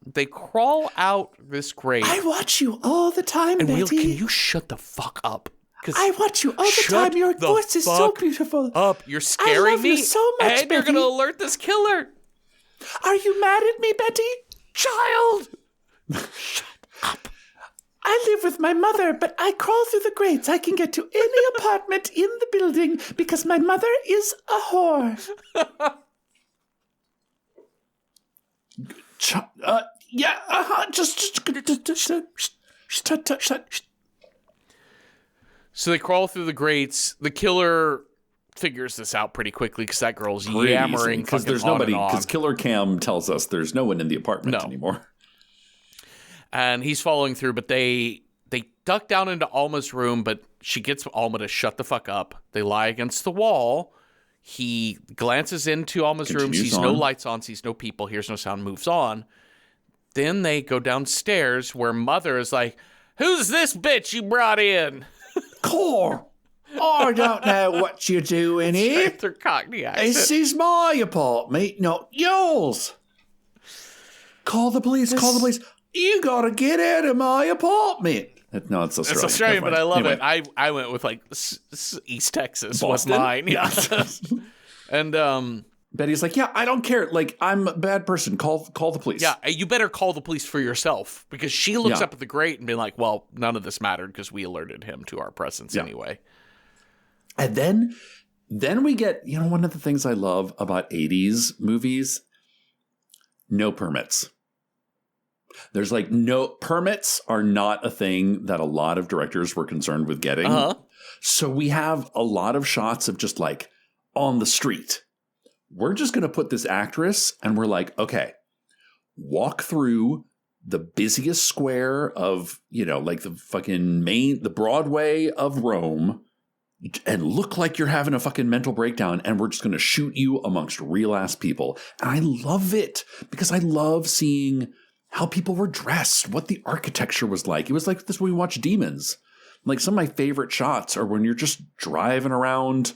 they crawl out this grate. I watch you all the time, and Betty. Wheeler, can you shut the fuck up? I watch you all the time. Your voice is so beautiful. Up. You're scaring I love me you so much, and you're Betty. going to alert this killer. Are you mad at me, Betty? Child! Shut up. I live with my mother, but I crawl through the grates. I can get to any apartment in the building because my mother is a whore. So they crawl through the grates. The killer figures this out pretty quickly because that girl's yammering because there's nobody. Because Killer Cam tells us there's no one in the apartment anymore. And he's following through, but they duck down into Alma's room, but she gets Alma to shut the fuck up. They lie against the wall. He glances into Alma's room, sees no lights on, sees no people, hears no sound, moves on. Then they go downstairs where Mother is like, "Who's this bitch you brought in?" Core, I don't know what you're doing here. Their Cockney accent. This is my apartment, not yours. Call the police, call the police. You gotta get out of my apartment. No, it's Australian. It's Australian, but I love it. I went with like East Texas was mine. Yeah. And Betty's like, yeah, I don't care. Like, I'm a bad person. Call the police. Yeah, you better call the police for yourself because she looks up at the grate and be like, well, none of this mattered because we alerted him to our presence anyway. And then we get, one of the things I love about 80s movies, no permits. There's like no permits are not a thing that a lot of directors were concerned with getting. Uh-huh. So we have a lot of shots of just like on the street. We're just going to put this actress and we're like, okay, walk through the busiest square of, like the Broadway of Rome and look like you're having a fucking mental breakdown. And we're just going to shoot you amongst real ass people. And I love it because I love seeing how people were dressed, what the architecture was like. It was like this when we watch Demons. Like some of my favorite shots are when you're just driving around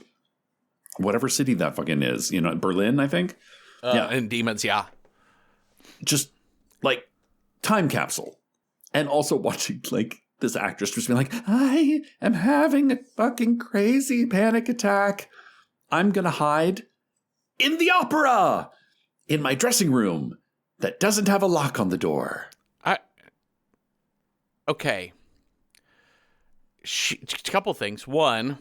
whatever city that fucking is. Berlin, I think. And Demons, yeah. Just like time capsule. And also watching like this actress just being like, I am having a fucking crazy panic attack. I'm going to hide in the opera in my dressing room that doesn't have a lock on the door. Okay. A couple things. One,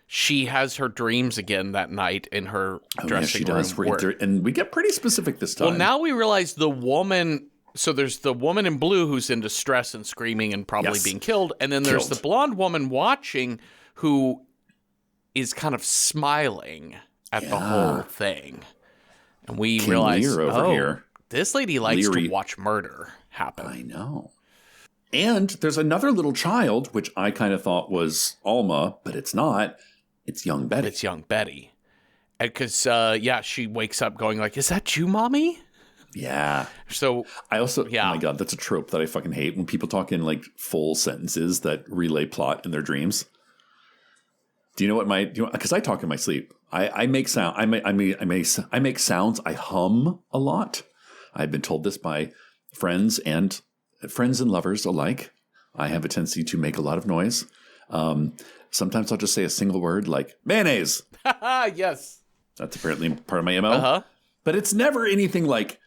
she has her dreams again that night in her dressing room. She does. And we get pretty specific this time. Well, now we realize the woman... So there's the woman in blue who's in distress and screaming and probably being killed. And then there's the blonde woman watching who is kind of smiling at the whole thing. And we King realize, Lear here. This lady likes to watch murder happen. I know. And there's another little child, which I kind of thought was Alma, but it's not. It's young Betty. It's young Betty. Because, she wakes up going like, is that you, Mommy? Yeah. So I also, oh my God, that's a trope that I fucking hate when people talk in like full sentences that relay plot in their dreams. Do you know what because I talk in my sleep. I make sound. I make sounds. I hum a lot. I've been told this by friends and lovers alike. I have a tendency to make a lot of noise. Sometimes I'll just say a single word like mayonnaise. Yes. That's apparently part of my MO. Uh-huh. But it's never anything like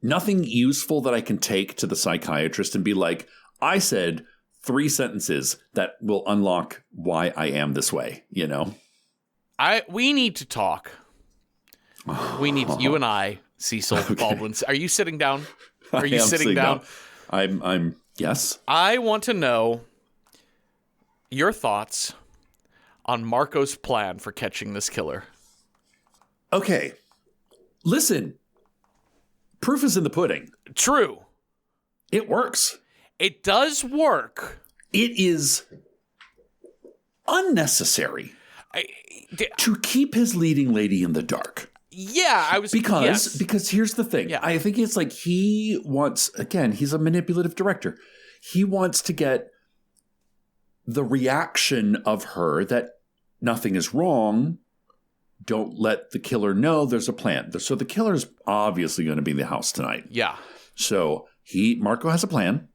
nothing useful that I can take to the psychiatrist and be like, I said 3 sentences that will unlock why I am this way, you know? We need to talk. We need to, you and I, Cecil Baldwin. Are you sitting down? Are you sitting down? I'm yes. I want to know your thoughts on Marco's plan for catching this killer. Okay. Listen. Proof is in the pudding. True. It works. It does work. It is unnecessary to keep his leading lady in the dark. Yeah, because here's the thing. Yeah. I think it's like he wants, again, he's a manipulative director. He wants to get the reaction of her that nothing is wrong. Don't let the killer know there's a plan. So the killer's obviously going to be in the house tonight. Yeah. So Marco has a plan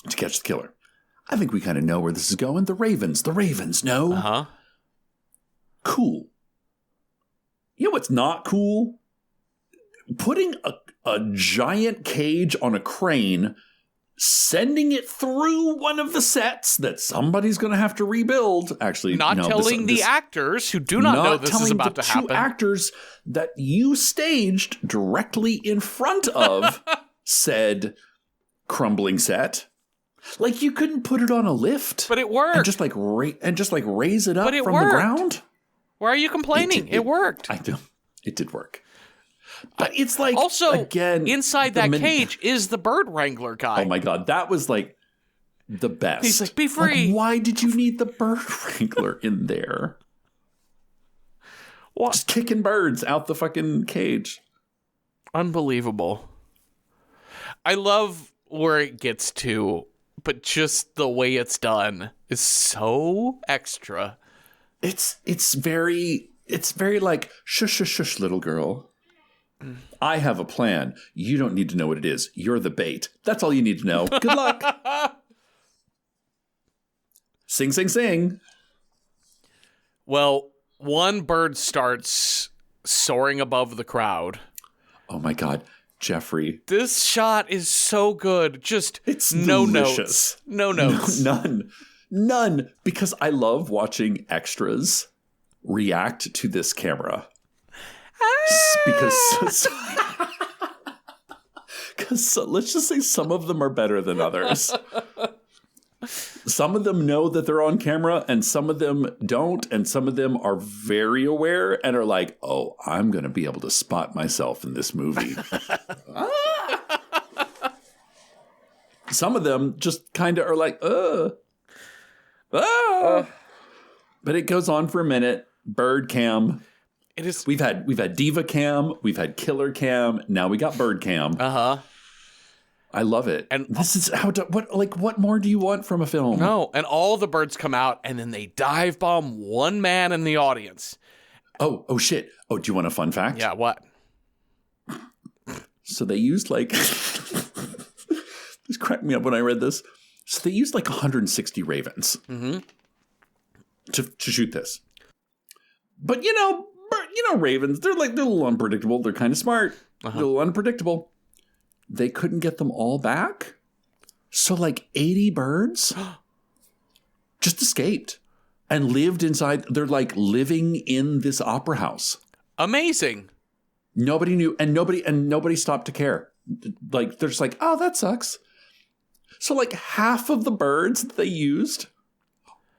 to catch the killer. I think we kind of know where this is going. The Ravens know. Uh-huh. Cool. You know what's not cool? Putting a giant cage on a crane, sending it through one of the sets that somebody's going to have to rebuild. Actually, not telling the actors who do not know this is about to happen. Two actors that you staged directly in front of said crumbling set. Like you couldn't put it on a lift, but it worked, and just like raise it up but it from worked. the ground. Why are you complaining? It worked. I do. It did work. But it's like, also, again, inside that cage is the bird wrangler guy. Oh my God. That was like the best. He's like, be free. Like, why did you need the bird wrangler in there? What? Just kicking birds out the fucking cage. Unbelievable. I love where it gets to, but just the way it's done is so extra. It's very like, shush, shush, shush, little girl. I have a plan. You don't need to know what it is. You're the bait. That's all you need to know. Good luck. Sing, sing, sing. Well, one bird starts soaring above the crowd. Oh my God, Jeffrey. This shot is so good. Just it's no delicious. Notes. No notes. None. Because I love watching extras react to this camera. Because let's just say some of them are better than others. Some of them know that they're on camera and some of them don't. And some of them are very aware and are like, oh, I'm going to be able to spot myself in this movie. Some of them just kind of are like, But it goes on for a minute. Bird cam. It is. We've had diva cam, we've had killer cam, now we got bird cam. I love it. And this is what more do you want from a film? No, and all the birds come out and then they dive bomb one man in the audience. Oh shit. Oh, do you want a fun fact? Yeah, what? So they used like this cracked me up when I read this. So they used like 160 ravens to shoot this. But you know, ravens, they're a little unpredictable. They're kind of smart. They're a little unpredictable. They couldn't get them all back. So like 80 birds just escaped and lived inside. They're like living in this opera house. Amazing. Nobody knew and nobody stopped to care. Like they're just like, oh, that sucks. So like half of the birds that they used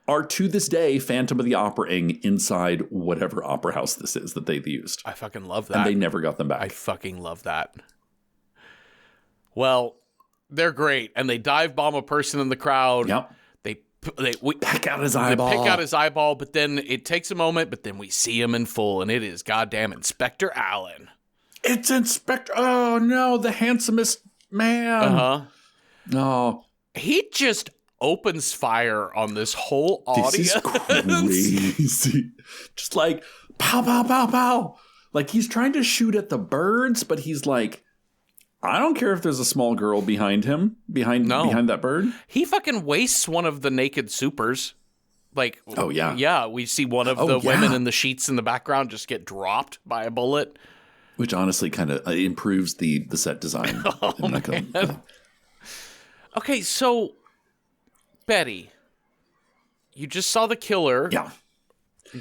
are to this day Phantom of the Opera-ing inside whatever opera house this is that they used. I fucking love that. And they never got them back. I fucking love that. Well, they're great. And they dive bomb a person in the crowd. Yep. They pick out his eyeball. They pick out his eyeball, but then it takes a moment, but then we see him in full, and it is goddamn Inspector Allen. It's Inspector. Oh, no, the handsomest man. Oh. He just opens fire on this whole audience. This is crazy. Just like, pow, pow, pow, pow. Like, he's trying to shoot at the birds, but he's like, I don't care if there's a small girl behind him, behind that bird. He fucking wastes one of the naked supers. Like, oh, yeah. Yeah, we see one of the women in the sheets in the background just get dropped by a bullet. Which honestly kind of improves the set design. Oh, man. Okay, so Betty, you just saw the killer. Yeah.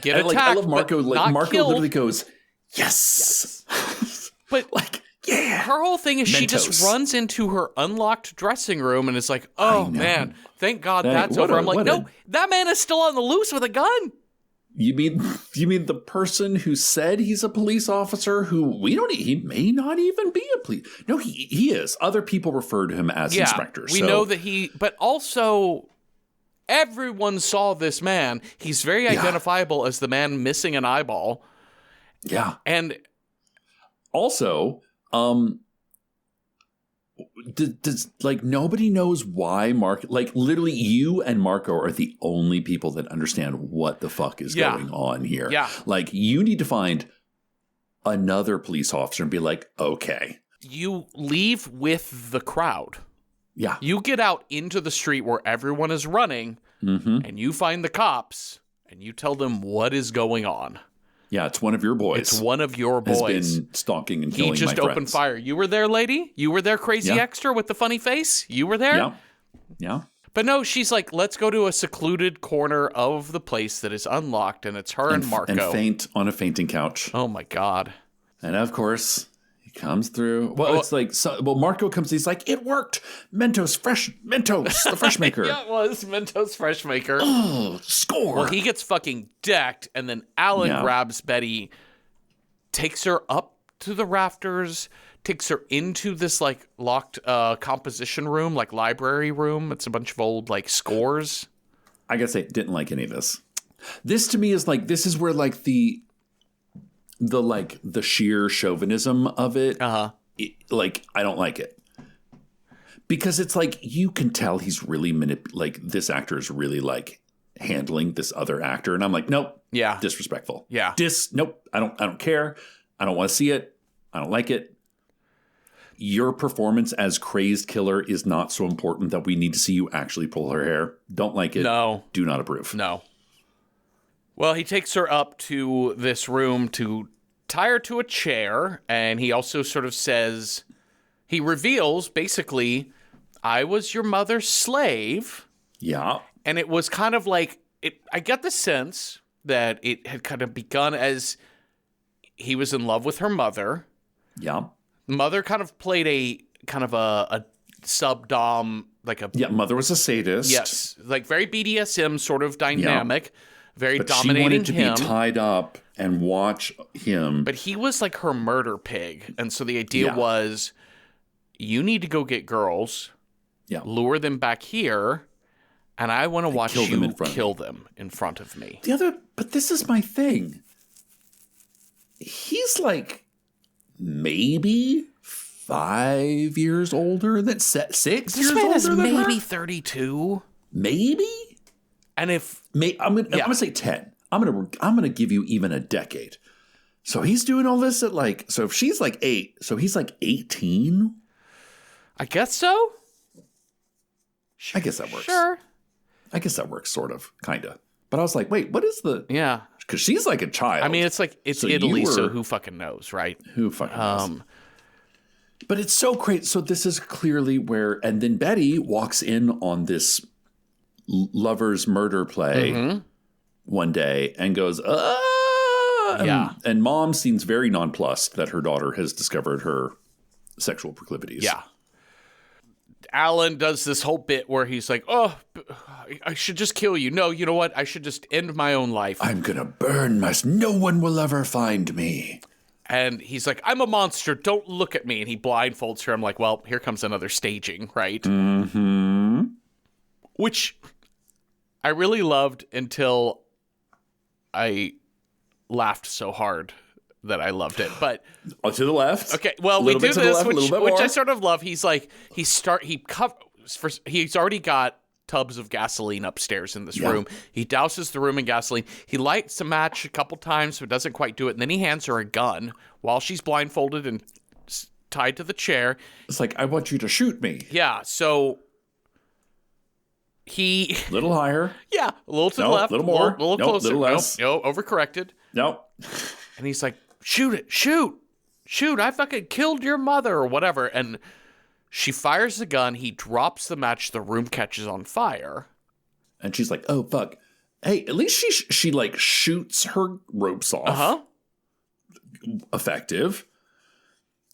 Get and, attacked. I love Marco. But not Marco killed. literally goes, yes. But yeah. Her whole thing is she Mentos. just runs into her unlocked dressing room and is like, oh, man, thank God that's what over. a- I'm like, what no, a- that man is still on the loose with a gun. You mean the person who said he's a police officer who he may not even be a police. No, he is. Other people refer to him as inspector. We know that but also everyone saw this man. He's very identifiable as the man missing an eyeball. Yeah. And also, does nobody knows why literally you and Marco are the only people that understand what the fuck is going on here. Yeah. Like, you need to find another police officer and be like, okay. You leave with the crowd. Yeah. You get out into the street where everyone is running and you find the cops and you tell them what is going on. Yeah, it's one of your boys. It's one of your boys. Has been stalking and killing my friends. He just opened fire. You were there, lady? You were there, crazy extra with the funny face? You were there? Yeah. Yeah. But no, she's like, let's go to a secluded corner of the place that is unlocked, and it's her and Marco. And faint on a fainting couch. Oh, my God. And of course, he comes through. Well, it's like, Marco comes, he's like, it worked. Mentos, the fresh maker. Yeah, it was Mentos Fresh Maker. Oh, score. Well, he gets fucking decked, and then Alan grabs Betty, takes her up to the rafters, takes her into this like locked composition room, like library room. It's a bunch of old like scores. I gotta say, didn't like any of this. This to me is like, this is where like the sheer chauvinism of it. I don't like it. Because it's like, you can tell he's really this actor is really like handling this other actor. And I'm like, nope. Yeah. Disrespectful. Yeah. Nope. I don't care. I don't want to see it. I don't like it. Your performance as crazed killer is not so important that we need to see you actually pull her hair. Don't like it. No. Do not approve. No. Well, he takes her up to this room to tie her to a chair. And he also sort of says, he reveals basically, I was your mother's slave. Yeah. And it was kind of like, I get the sense that it had kind of begun as he was in love with her mother. Yeah. Mother kind of played a sub-dom, like a... Yeah, mother was a sadist. Yes, like very BDSM sort of dynamic, very but dominating she wanted to him. be tied up and watch him. But he was like her murder pig. And so the idea was, you need to go get girls, lure them back here, and I want to watch you kill them in front of me. But this is my thing. He's like maybe 5 years older than 6 years older is than maybe her? 32. Maybe? And if I'm gonna say 10. I'm gonna give you even a decade. So he's doing all this at so if she's like 8, so he's like 18? I guess so. I guess that works. Sure. I guess that works, sort of, kind of. But I was like, wait, what is the... Yeah. Because she's like a child. I mean, it's like, it's So Italy, so who fucking knows, right? Who fucking knows? But it's so great. So this is clearly where... And then Betty walks in on this lover's murder play one day and goes, And mom seems very nonplussed that her daughter has discovered her sexual proclivities. Yeah. Alan does this whole bit where he's like, oh, I should just kill you. No, you know what? I should just end my own life. I'm going to burn no one will ever find me. And he's like, I'm a monster. Don't look at me. And he blindfolds her. I'm like, well, here comes another staging, right? Mm-hmm. Which I really loved until I laughed so hard that I loved it. But to the left. Okay, well, we do this, which I sort of love. He's like, he's already got tubs of gasoline upstairs in this room. He douses the room in gasoline. He lights a match a couple times, but doesn't quite do it. And then he hands her a gun while she's blindfolded and tied to the chair. It's like, I want you to shoot me. Yeah, so he... little higher. Yeah, a little to the left. A little more. A little closer. Little less. Nope, overcorrected. Nope. And he's like, shoot it, shoot. shoot, I fucking killed your mother or whatever. And she fires the gun. He drops the match. The room catches on fire. And she's like, oh, fuck. Hey, at least she like shoots her ropes off. Uh-huh. Effective.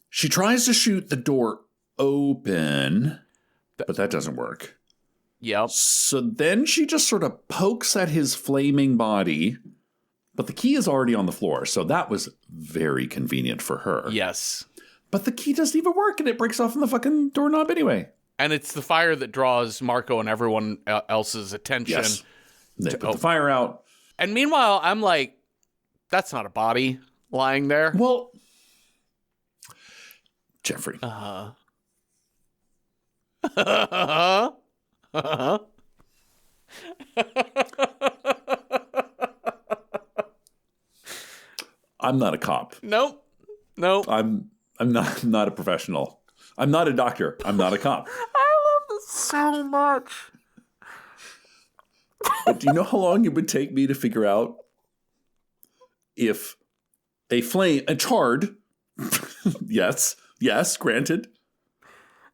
She tries to shoot the door open, but that doesn't work. Yep. So then she just sort of pokes at his flaming body, but the key is already on the floor, so that was very convenient for her. Yes. But the key doesn't even work, and it breaks off on the fucking doorknob anyway. And it's the fire that draws Marco and everyone else's attention. Yes. They put the fire out. And meanwhile, I'm like, that's not a body lying there. Well, Jeffrey. Uh-huh. I'm not a cop. Nope. I'm not a professional. I'm not a doctor. I'm not a cop. I love this so much. But do you know how long it would take me to figure out if a charred, yes, granted.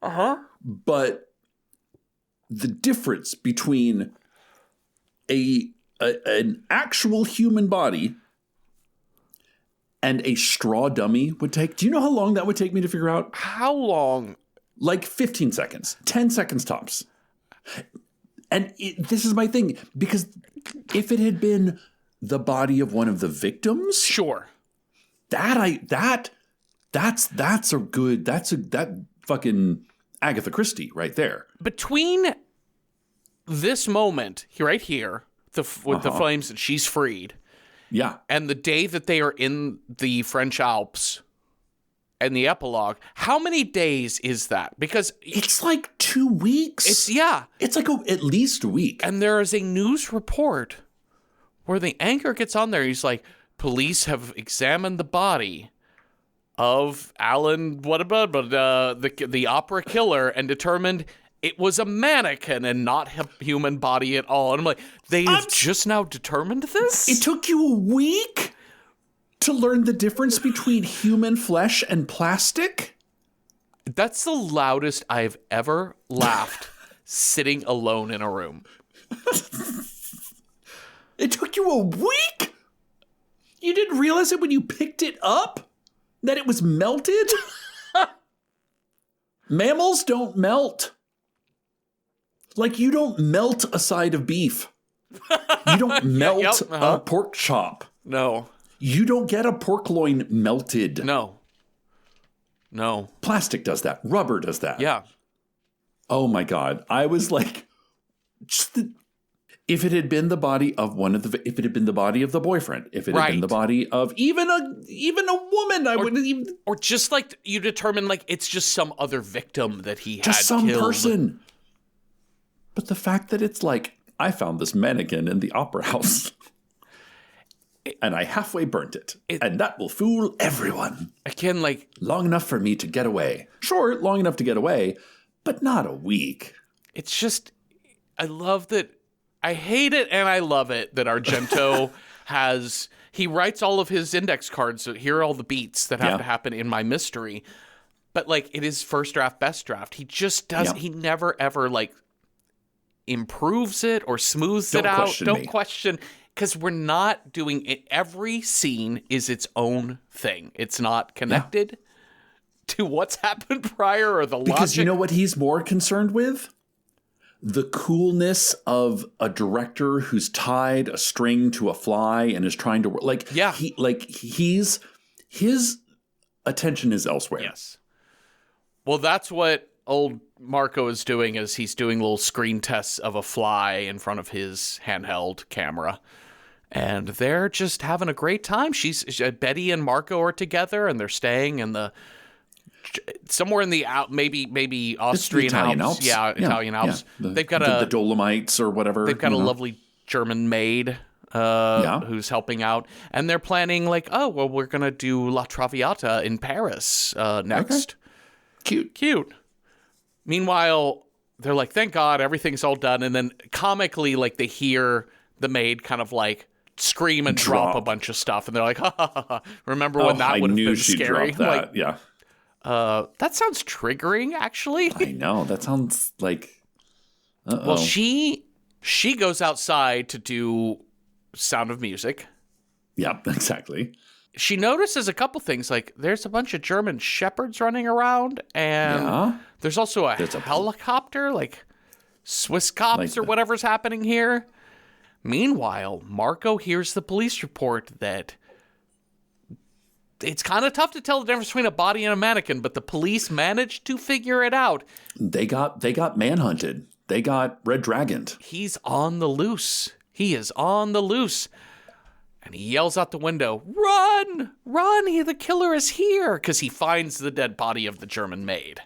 Uh-huh. But the difference between an actual human body and a straw dummy would take. Do you know how long that would take me to figure out? How long? Like 15 seconds, 10 seconds tops. And this is my thing, because if it had been the body of one of the victims, sure, that fucking Agatha Christie right there. Between this moment right here, with the flames and she's freed, yeah, and the day that they are in the French Alps, and the epilogue, how many days is that? Because it's like 2 weeks. It's like at least a week. And there is a news report where the anchor gets on there. He's like, police have examined the body of Alan, the opera killer, and determined it was a mannequin and not a human body at all. And I'm like, they've just now determined this? It took you a week to learn the difference between human flesh and plastic? That's the loudest I've ever laughed sitting alone in a room. It took you a week? You didn't realize it when you picked it up? That it was melted? Mammals don't melt. Like, you don't melt a side of beef. You don't melt a pork chop. No. You don't get a pork loin melted. No. Plastic does that. Rubber does that. Yeah. Oh my God. I was like, if it had been the body of if it had been the body of the boyfriend, if it had been the body of even a woman, I wouldn't even. Or just like you determine, like it's just some other victim that he just had some killed. person. But the fact that it's like, I found this mannequin in the opera house. And I halfway burnt it. And that will fool everyone. Again, like... long enough for me to get away. Sure, long enough to get away, but not a week. It's just... I love that... I hate it and I love it that Argento has... He writes all of his index cards. So here are all the beats that have to happen in my mystery. But, like, it is first draft, best draft. He just does... He never, ever, like, improves it or smooths it out. Don't question... Because we're not doing it. Every scene is its own thing. It's not connected to what's happened prior or the logic. Because you know what he's more concerned with? The coolness of a director who's tied a string to a fly and is trying to work. Like, his attention is elsewhere. Yes. Well, that's what old Marco is doing, is he's doing little screen tests of a fly in front of his handheld camera. And they're just having a great time. Betty and Marco are together, and they're staying in somewhere in the maybe Austrian Alps. Yeah, Italian Alps. Yeah. They've got the Dolomites or whatever. They've got a lovely German maid who's helping out, and they're planning like, oh well, we're gonna do La Traviata in Paris next. Okay. Cute. Meanwhile, they're like, thank God everything's all done, and then comically, like they hear the maid kind of like scream and drop a bunch of stuff, and they're like, ha ha ha, ha. Remember when that would have been scary? Drop that. Yeah. That sounds triggering, actually. I know. That sounds like... Uh-oh. Well, she goes outside to do Sound of Music. Yeah, exactly. She notices a couple things, like there's a bunch of German shepherds running around, and there's also a helicopter, like Swiss cops or whatever's happening here. Meanwhile, Marco hears the police report that it's kind of tough to tell the difference between a body and a mannequin, but the police managed to figure it out. They got manhunted. They got red dragoned. He's on the loose. He is on the loose. And he yells out the window, "Run! Run! The killer is here!" Because he finds the dead body of the German maid.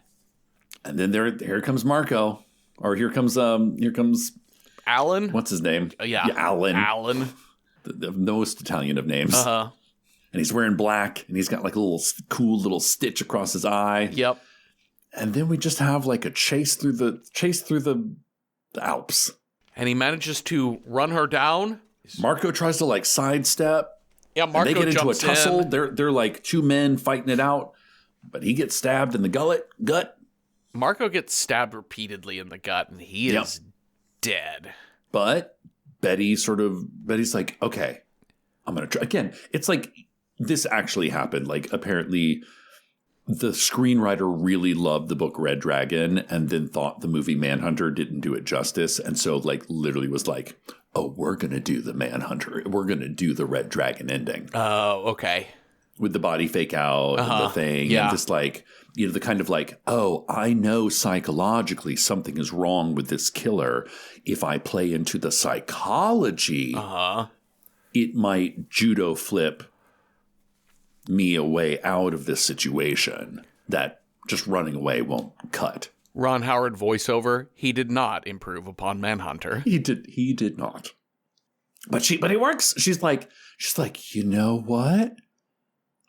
And then here comes Marco. Or here comes Alan? What's his name? Yeah, Alan. Alan. The most Italian of names. Uh-huh. And he's wearing black, and he's got like a little cool little stitch across his eye. Yep. And then we just have like a chase through the Alps. And he manages to run her down. Marco tries to like sidestep. Yeah, Marco they get into a jumps tussle. in. They're like two men fighting it out, but he gets stabbed in the gut. Marco gets stabbed repeatedly in the gut, and he is dead. But Betty's like, okay, I'm gonna try again. It's like this actually happened. Like apparently, the screenwriter really loved the book Red Dragon, and then thought the movie Manhunter didn't do it justice, and so like literally was like, oh, we're going to do the Manhunter. We're going to do the Red Dragon ending. Oh, okay. With the body fake out and the thing. Yeah. And just like, the kind of like, oh, I know psychologically something is wrong with this killer. If I play into the psychology, it might judo flip me a way out of this situation that just running away won't cut. Ron Howard voiceover, he did not improve upon Manhunter. He did not. But it works. She's like, you know what?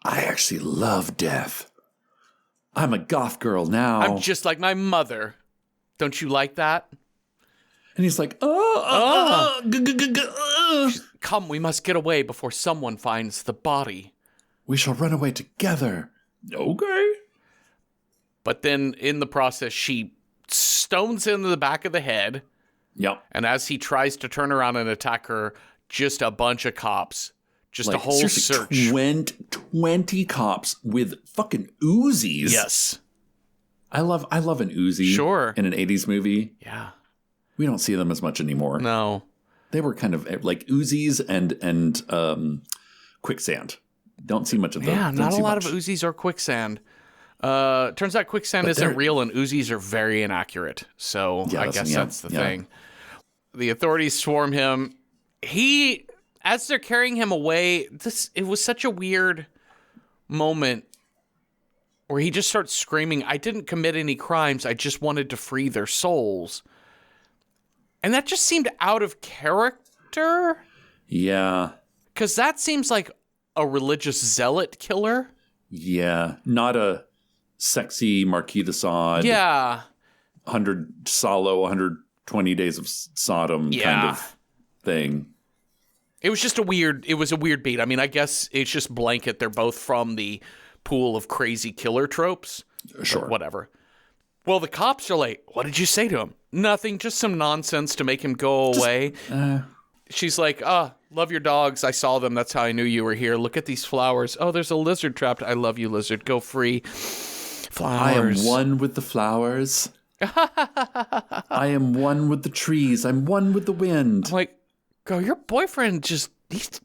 I actually love death. I'm a goth girl now. I'm just like my mother. Don't you like that? And he's like, come, we must get away before someone finds the body. We shall run away together. Okay. But then in the process, she stones him in the back of the head. Yep. And as he tries to turn around and attack her, just a bunch of cops. Just like, a whole search. 20 cops with fucking Uzis. Yes. I love an Uzi. Sure. In an 80s movie. Yeah. We don't see them as much anymore. No. They were kind of like Uzis and quicksand. Don't see much of them. Yeah, not a lot of Uzis or quicksand. Turns out quicksand isn't real and Uzis are very inaccurate. So I guess that's the thing. The authorities swarm him. As they're carrying him away, it was such a weird moment where he just starts screaming, "I didn't commit any crimes. I just wanted to free their souls." And that just seemed out of character. Yeah. Because that seems like a religious zealot killer. Yeah. Not a sexy Marquis de Sade. Yeah. 120 Days of Sodom kind of thing. It was just a weird beat. I mean, I guess it's just blanket. They're both from the pool of crazy killer tropes. Sure. Whatever. Well, the cops are like, "What did you say to him?" "Nothing, just some nonsense to make him go away." She's like, "Love your dogs. I saw them. That's how I knew you were here. Look at these flowers. Oh, there's a lizard trapped. I love you, lizard. Go free. Flowers. I am one with the flowers. I am one with the trees. I'm one with the wind." I'm like, girl, your boyfriend he's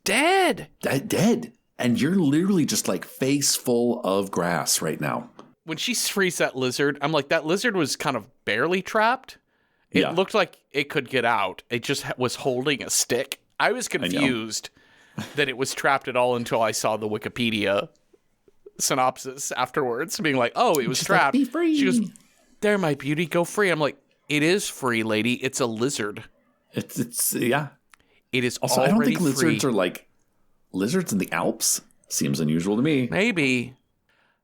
dead. Dead. And you're literally just like face full of grass right now. When she frees that lizard, I'm like, that lizard was kind of barely trapped. It looked like it could get out. It just was holding a stick. I was confused that it was trapped at all until I saw the Wikipedia synopsis afterwards, being like, oh, it was just trapped. Like, be free. She goes, "There, my beauty, go free." I'm like, it is free, lady. It's a lizard. It's yeah. It is also, already I don't think free. Lizards are like lizards in the Alps. Seems unusual to me. Maybe.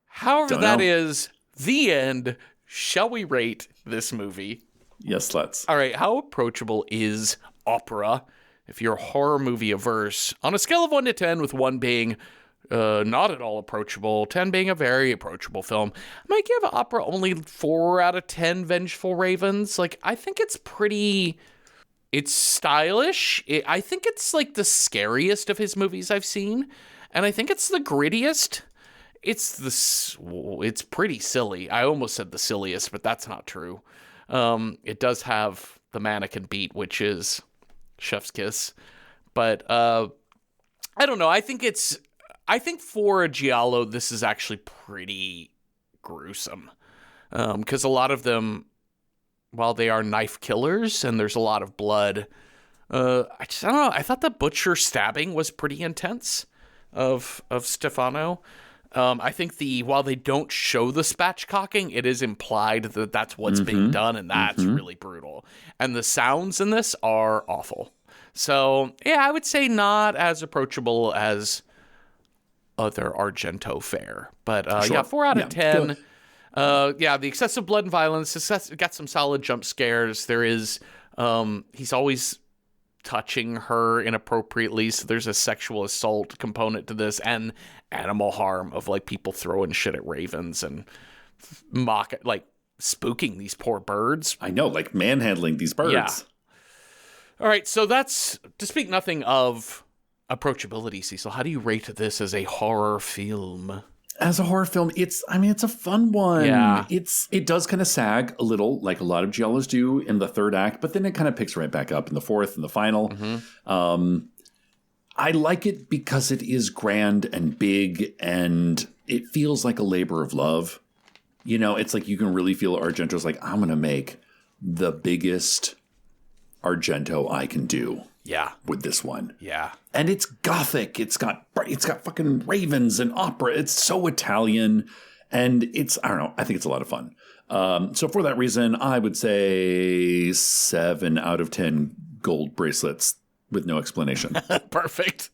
However, Don't know. is the end. Shall we rate this movie? Yes, let's. All right. How approachable is opera? if you're a horror movie averse, on a scale of 1 to 10, with 1 being not at all approachable, 10 being a very approachable film, I might give Opera only 4 out of 10 Vengeful Ravens. Like, I think it's pretty... It's stylish. I think it's like the scariest of his movies I've seen. And I think it's the grittiest. It's pretty silly. I almost said the silliest, but that's not true. It does have the mannequin beat, which is chef's kiss. But I don't know. I think for a giallo, this is actually pretty gruesome. Because a lot of them, while they are knife killers and there's a lot of blood, I don't know. I thought the butcher stabbing was pretty intense of Stefano. I think while they don't show the spatchcocking, it is implied that that's what's being done, and that's really brutal. And the sounds in this are awful. So, yeah, I would say not as approachable as other Argento fare. But, Sure. yeah, 4 out of 10. The excessive blood and violence, it's got some solid jump scares. There is, he's always touching her inappropriately, so there's a sexual assault component to this, and animal harm of like people throwing shit at ravens and spooking these poor birds. I know, like manhandling these birds. Yeah. All right, so that's to speak nothing of approachability, Cecil. How do you rate this as a horror film? As a horror film, it's a fun one. Yeah. It does kind of sag a little, like a lot of giallos do in the third act, but then it kind of picks right back up in the fourth and the final. I like it because it is grand and big, and it feels like a labor of love. You know, it's like you can really feel Argento's like, I'm going to make the biggest Argento I can do. Yeah. With this one. Yeah. And it's gothic. It's got fucking ravens and opera. It's so Italian. And I don't know, I think it's a lot of fun. So for that reason, I would say 7 out of 10 gold bracelets with no explanation. Perfect.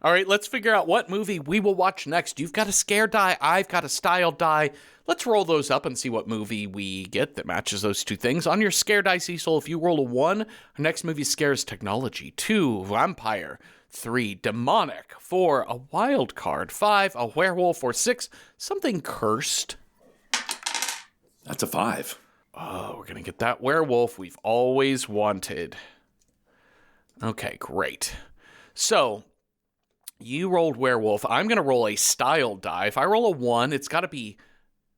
All right, let's figure out what movie we will watch next. You've got a scare die. I've got a style die. Let's roll those up and see what movie we get that matches those two things. On your scare die, Cecil, if you roll a 1, our next movie scares technology. 2, vampire. 3, demonic. 4, a wild card. 5, a werewolf. Or 6, something cursed. That's a 5. Oh, we're going to get that werewolf we've always wanted. Okay, great. So, you rolled werewolf. I'm going to roll a style die. If I roll a 1, it's got to be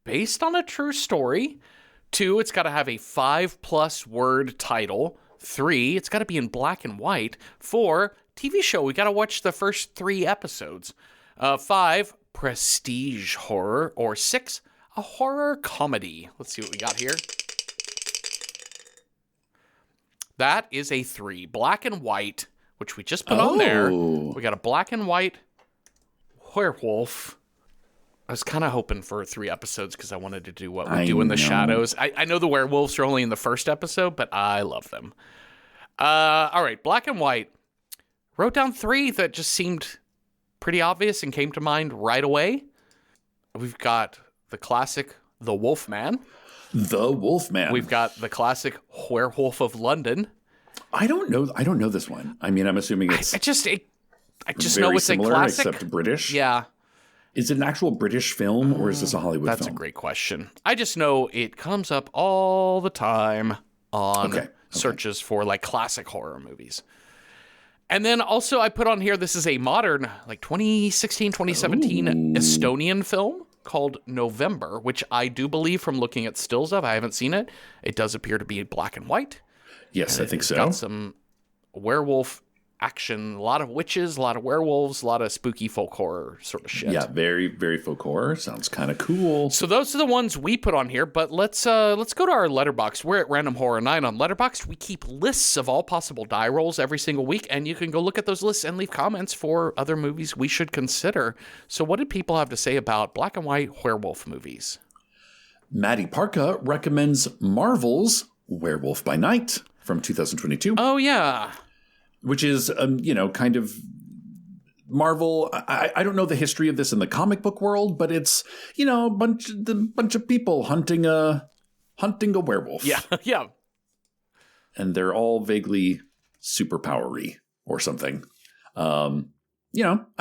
based on a true story. 2, it's got to have a 5+ word title. 3, it's got to be in black and white. 4, TV show. We got to watch the first 3 episodes. 5, prestige horror. Or 6, a horror comedy. Let's see what we got here. That is a 3. Black and white, which we just put on there. We got a black and white werewolf. I was kind of hoping for 3 episodes because I wanted to do what we do in the shadows. I know the werewolves are only in the first episode, but I love them. All right, black and white. Wrote down 3 that just seemed pretty obvious and came to mind right away. We've got the classic The Wolfman. The Wolfman. We've got the classic Werewolf of London. I don't know this one. I mean, I'm assuming it's I just very know it's similar, a classic. except British. Yeah. Is it an actual British film or is this a Hollywood film? That's a great question. I just know it comes up all the time on searches for like classic horror movies. And then also I put on here, this is a modern, like 2016, 2017 Estonian film called November, which I do believe from looking at stills of, I haven't seen it. It does appear to be black and white. Yes, I think so. Got some werewolf action, a lot of witches, a lot of werewolves, a lot of spooky folk horror sort of shit. Yeah, very, very folk horror. Sounds kind of cool. So those are the ones we put on here, but let's go to our Letterboxd. We're at Random Horror 9 on Letterboxd. We keep lists of all possible die rolls every single week, and you can go look at those lists and leave comments for other movies we should consider. So what did people have to say about black and white werewolf movies? Maddie Parka recommends Marvel's Werewolf by Night from 2022. Oh, yeah. Which is, kind of Marvel. I don't know the history of this in the comic book world, but it's, a bunch of people hunting a werewolf. Yeah, yeah. And they're all vaguely superpowery. or something. I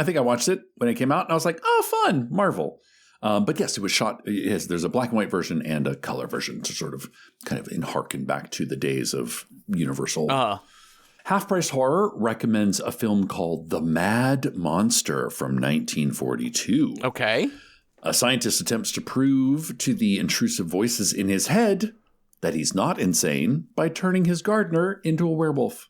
think I watched it when it came out, and I was like, oh, fun, Marvel. But yes, it was shot. There's a black and white version and a color version to sort of kind of harken back to the days of Universal. Half Price Horror recommends a film called The Mad Monster from 1942. Okay. A scientist attempts to prove to the intrusive voices in his head that he's not insane by turning his gardener into a werewolf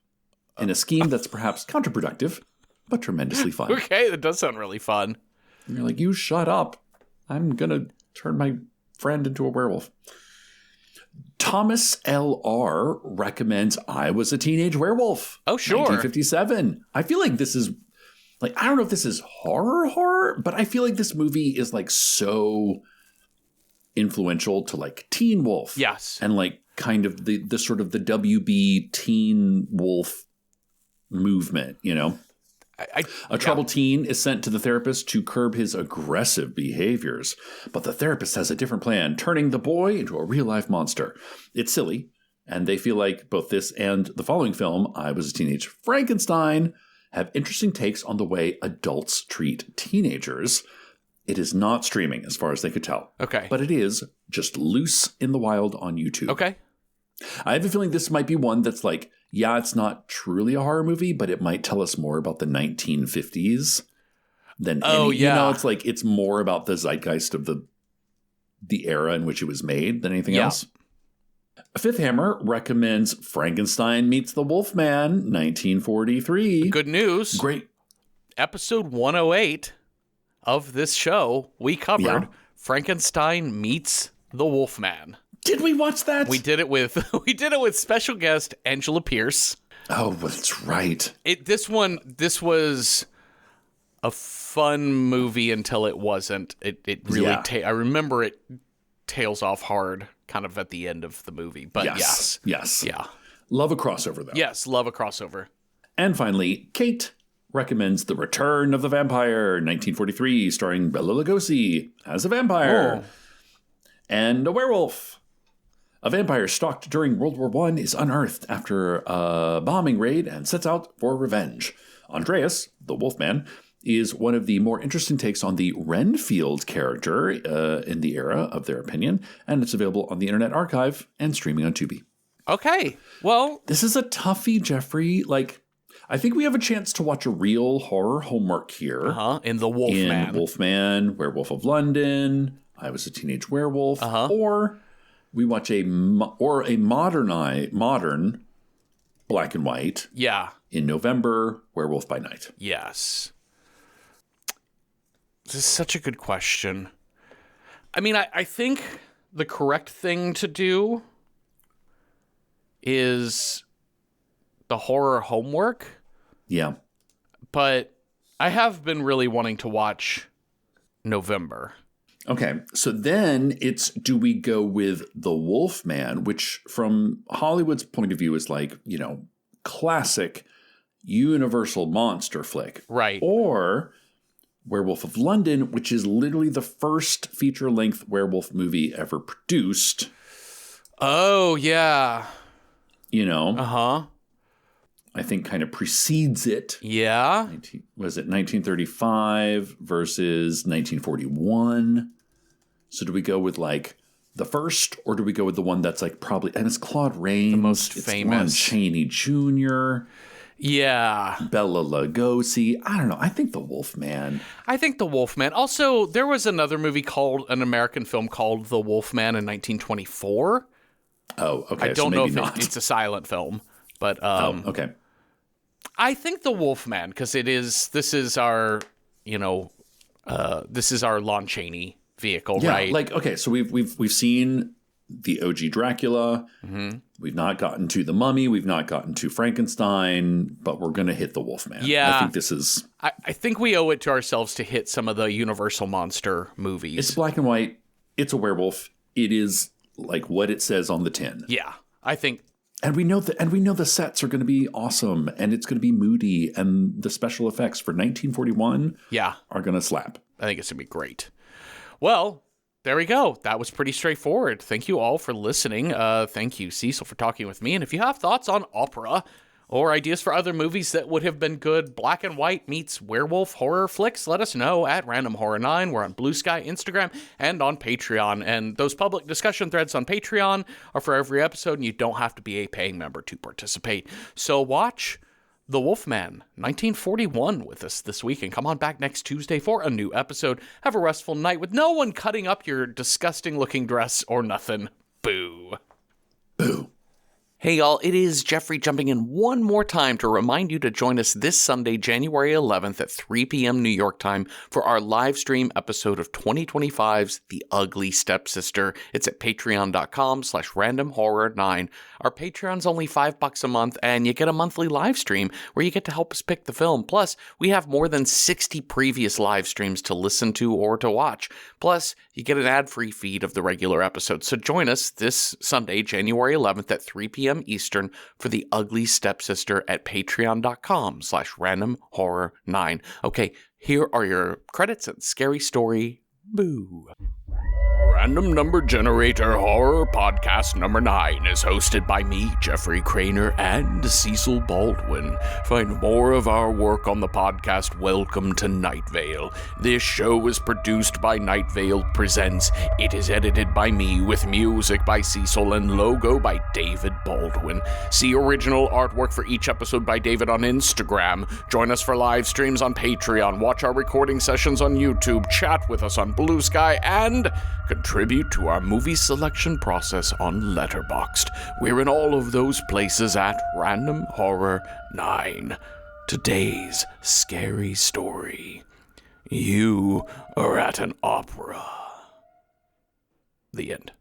in a scheme that's perhaps counterproductive, but tremendously fun. Okay, that does sound really fun. And you're like, you shut up. I'm going to turn my friend into a werewolf. Thomas L.R. recommends I Was a Teenage Werewolf. Oh, sure. 1957. I feel like this is, like, I don't know if this is horror, but I feel like this movie is, like, so influential to, like, Teen Wolf. Yes. And, like, kind of the sort of the WB Teen Wolf movement, you know? A troubled teen is sent to the therapist to curb his aggressive behaviors, but the therapist has a different plan, turning the boy into a real-life monster. It's silly, and they feel like both this and the following film, I Was a Teenage Frankenstein, have interesting takes on the way adults treat teenagers. It is not streaming, as far as they could tell. Okay. But it is just loose in the wild on YouTube. Okay. I have a feeling this might be one that's like, yeah, it's not truly a horror movie, but it might tell us more about the 1950s than it's like it's more about the zeitgeist of the era in which it was made than anything else. Fifth Hammer recommends Frankenstein Meets the Wolfman, 1943. Good news. Great. Episode 108 of this show, we covered Frankenstein Meets the Wolfman. Did we watch that? We did it with special guest Angela Pierce. Oh, that's right. This was a fun movie until it wasn't. It really I remember it tails off hard kind of at the end of the movie. But yes. Yeah. Love a crossover though. Yes, love a crossover. And finally, Kate recommends The Return of the Vampire, 1943, starring Bela Lugosi as a vampire and a werewolf. A vampire stalked during World War I is unearthed after a bombing raid and sets out for revenge. Andreas, the Wolfman, is one of the more interesting takes on the Renfield character in the era, of their opinion, and it's available on the Internet Archive and streaming on Tubi. Okay, well... This is a toughie, Jeffrey. Like, I think we have a chance to watch a real horror homework here. In The Wolfman. In Wolfman, Werewolf of London, I Was a Teenage Werewolf, or... we watch a modern black and white. Yeah. In November, Werewolf by Night. Yes. This is such a good question. I mean, I think the correct thing to do is the horror homework. Yeah. But I have been really wanting to watch November. Okay, so then it's, do we go with The Wolfman, which from Hollywood's point of view is like, you know, classic Universal monster flick. Right. Or Werewolf of London, which is literally the first feature-length werewolf movie ever produced. Oh, yeah. You know? Uh-huh. I think kind of precedes it. Yeah. Was it 1935 versus 1941? So do we go with like the first, or do we go with the one that's like probably, and it's Claude Rains, the most famous, Lon Chaney Jr., yeah, Bela Lugosi. I don't know. I think The Wolfman. Also, there was another movie called, an American film called The Wolfman in 1924. Oh, okay. I don't know if it's a silent film, but okay. I think The Wolfman, because this is our Lon Chaney vehicle, right? Like, okay, so we've seen the OG Dracula. Mm-hmm. We've not gotten to The Mummy. We've not gotten to Frankenstein, but we're going to hit The Wolfman. Yeah. I think this is... I think we owe it to ourselves to hit some of the Universal monster movies. It's black and white. It's a werewolf. It is like what it says on the tin. Yeah, I think... And we know the sets are going to be awesome, and it's going to be moody, and the special effects for 1941 are going to slap. I think it's going to be great. Well, there we go. That was pretty straightforward. Thank you all for listening. Thank you, Cecil, for talking with me. And if you have thoughts on opera or ideas for other movies that would have been good black and white meets werewolf horror flicks, let us know at Random Horror 9. We're on Blue Sky, Instagram, and on Patreon. And those public discussion threads on Patreon are for every episode, and you don't have to be a paying member to participate. So watch The Wolfman 1941 with us this week, and come on back next Tuesday for a new episode. Have a restful night with no one cutting up your disgusting looking dress or nothing. Boo. Boo. Hey y'all, it is Jeffrey jumping in one more time to remind you to join us this Sunday, January 11th at 3 p.m. New York time for our live stream episode of 2025's The Ugly Stepsister. It's at patreon.com/randomhorror9. Our Patreon's only $5 a month, and you get a monthly live stream where you get to help us pick the film. Plus, we have more than 60 previous live streams to listen to or to watch. Plus, you get an ad-free feed of the regular episodes. So join us this Sunday, January 11th at 3 p.m. Eastern for The Ugly Stepsister at patreon.com/randomhorror9. Okay, here are your credits and scary story. Boo. Random Number Generator Horror Podcast number 9 is hosted by me, Jeffrey Craner, and Cecil Baldwin. Find more of our work on the podcast Welcome to Night Vale. This show is produced by Night Vale Presents. It is edited by me with music by Cecil and logo by David Baldwin. See original artwork for each episode by David on Instagram. Join us for live streams on Patreon. Watch our recording sessions on YouTube. Chat with us on Blue Sky and contribute to our movie selection process on Letterboxd. We're in all of those places at Random Horror 9. Today's scary story. You are at an opera. The end.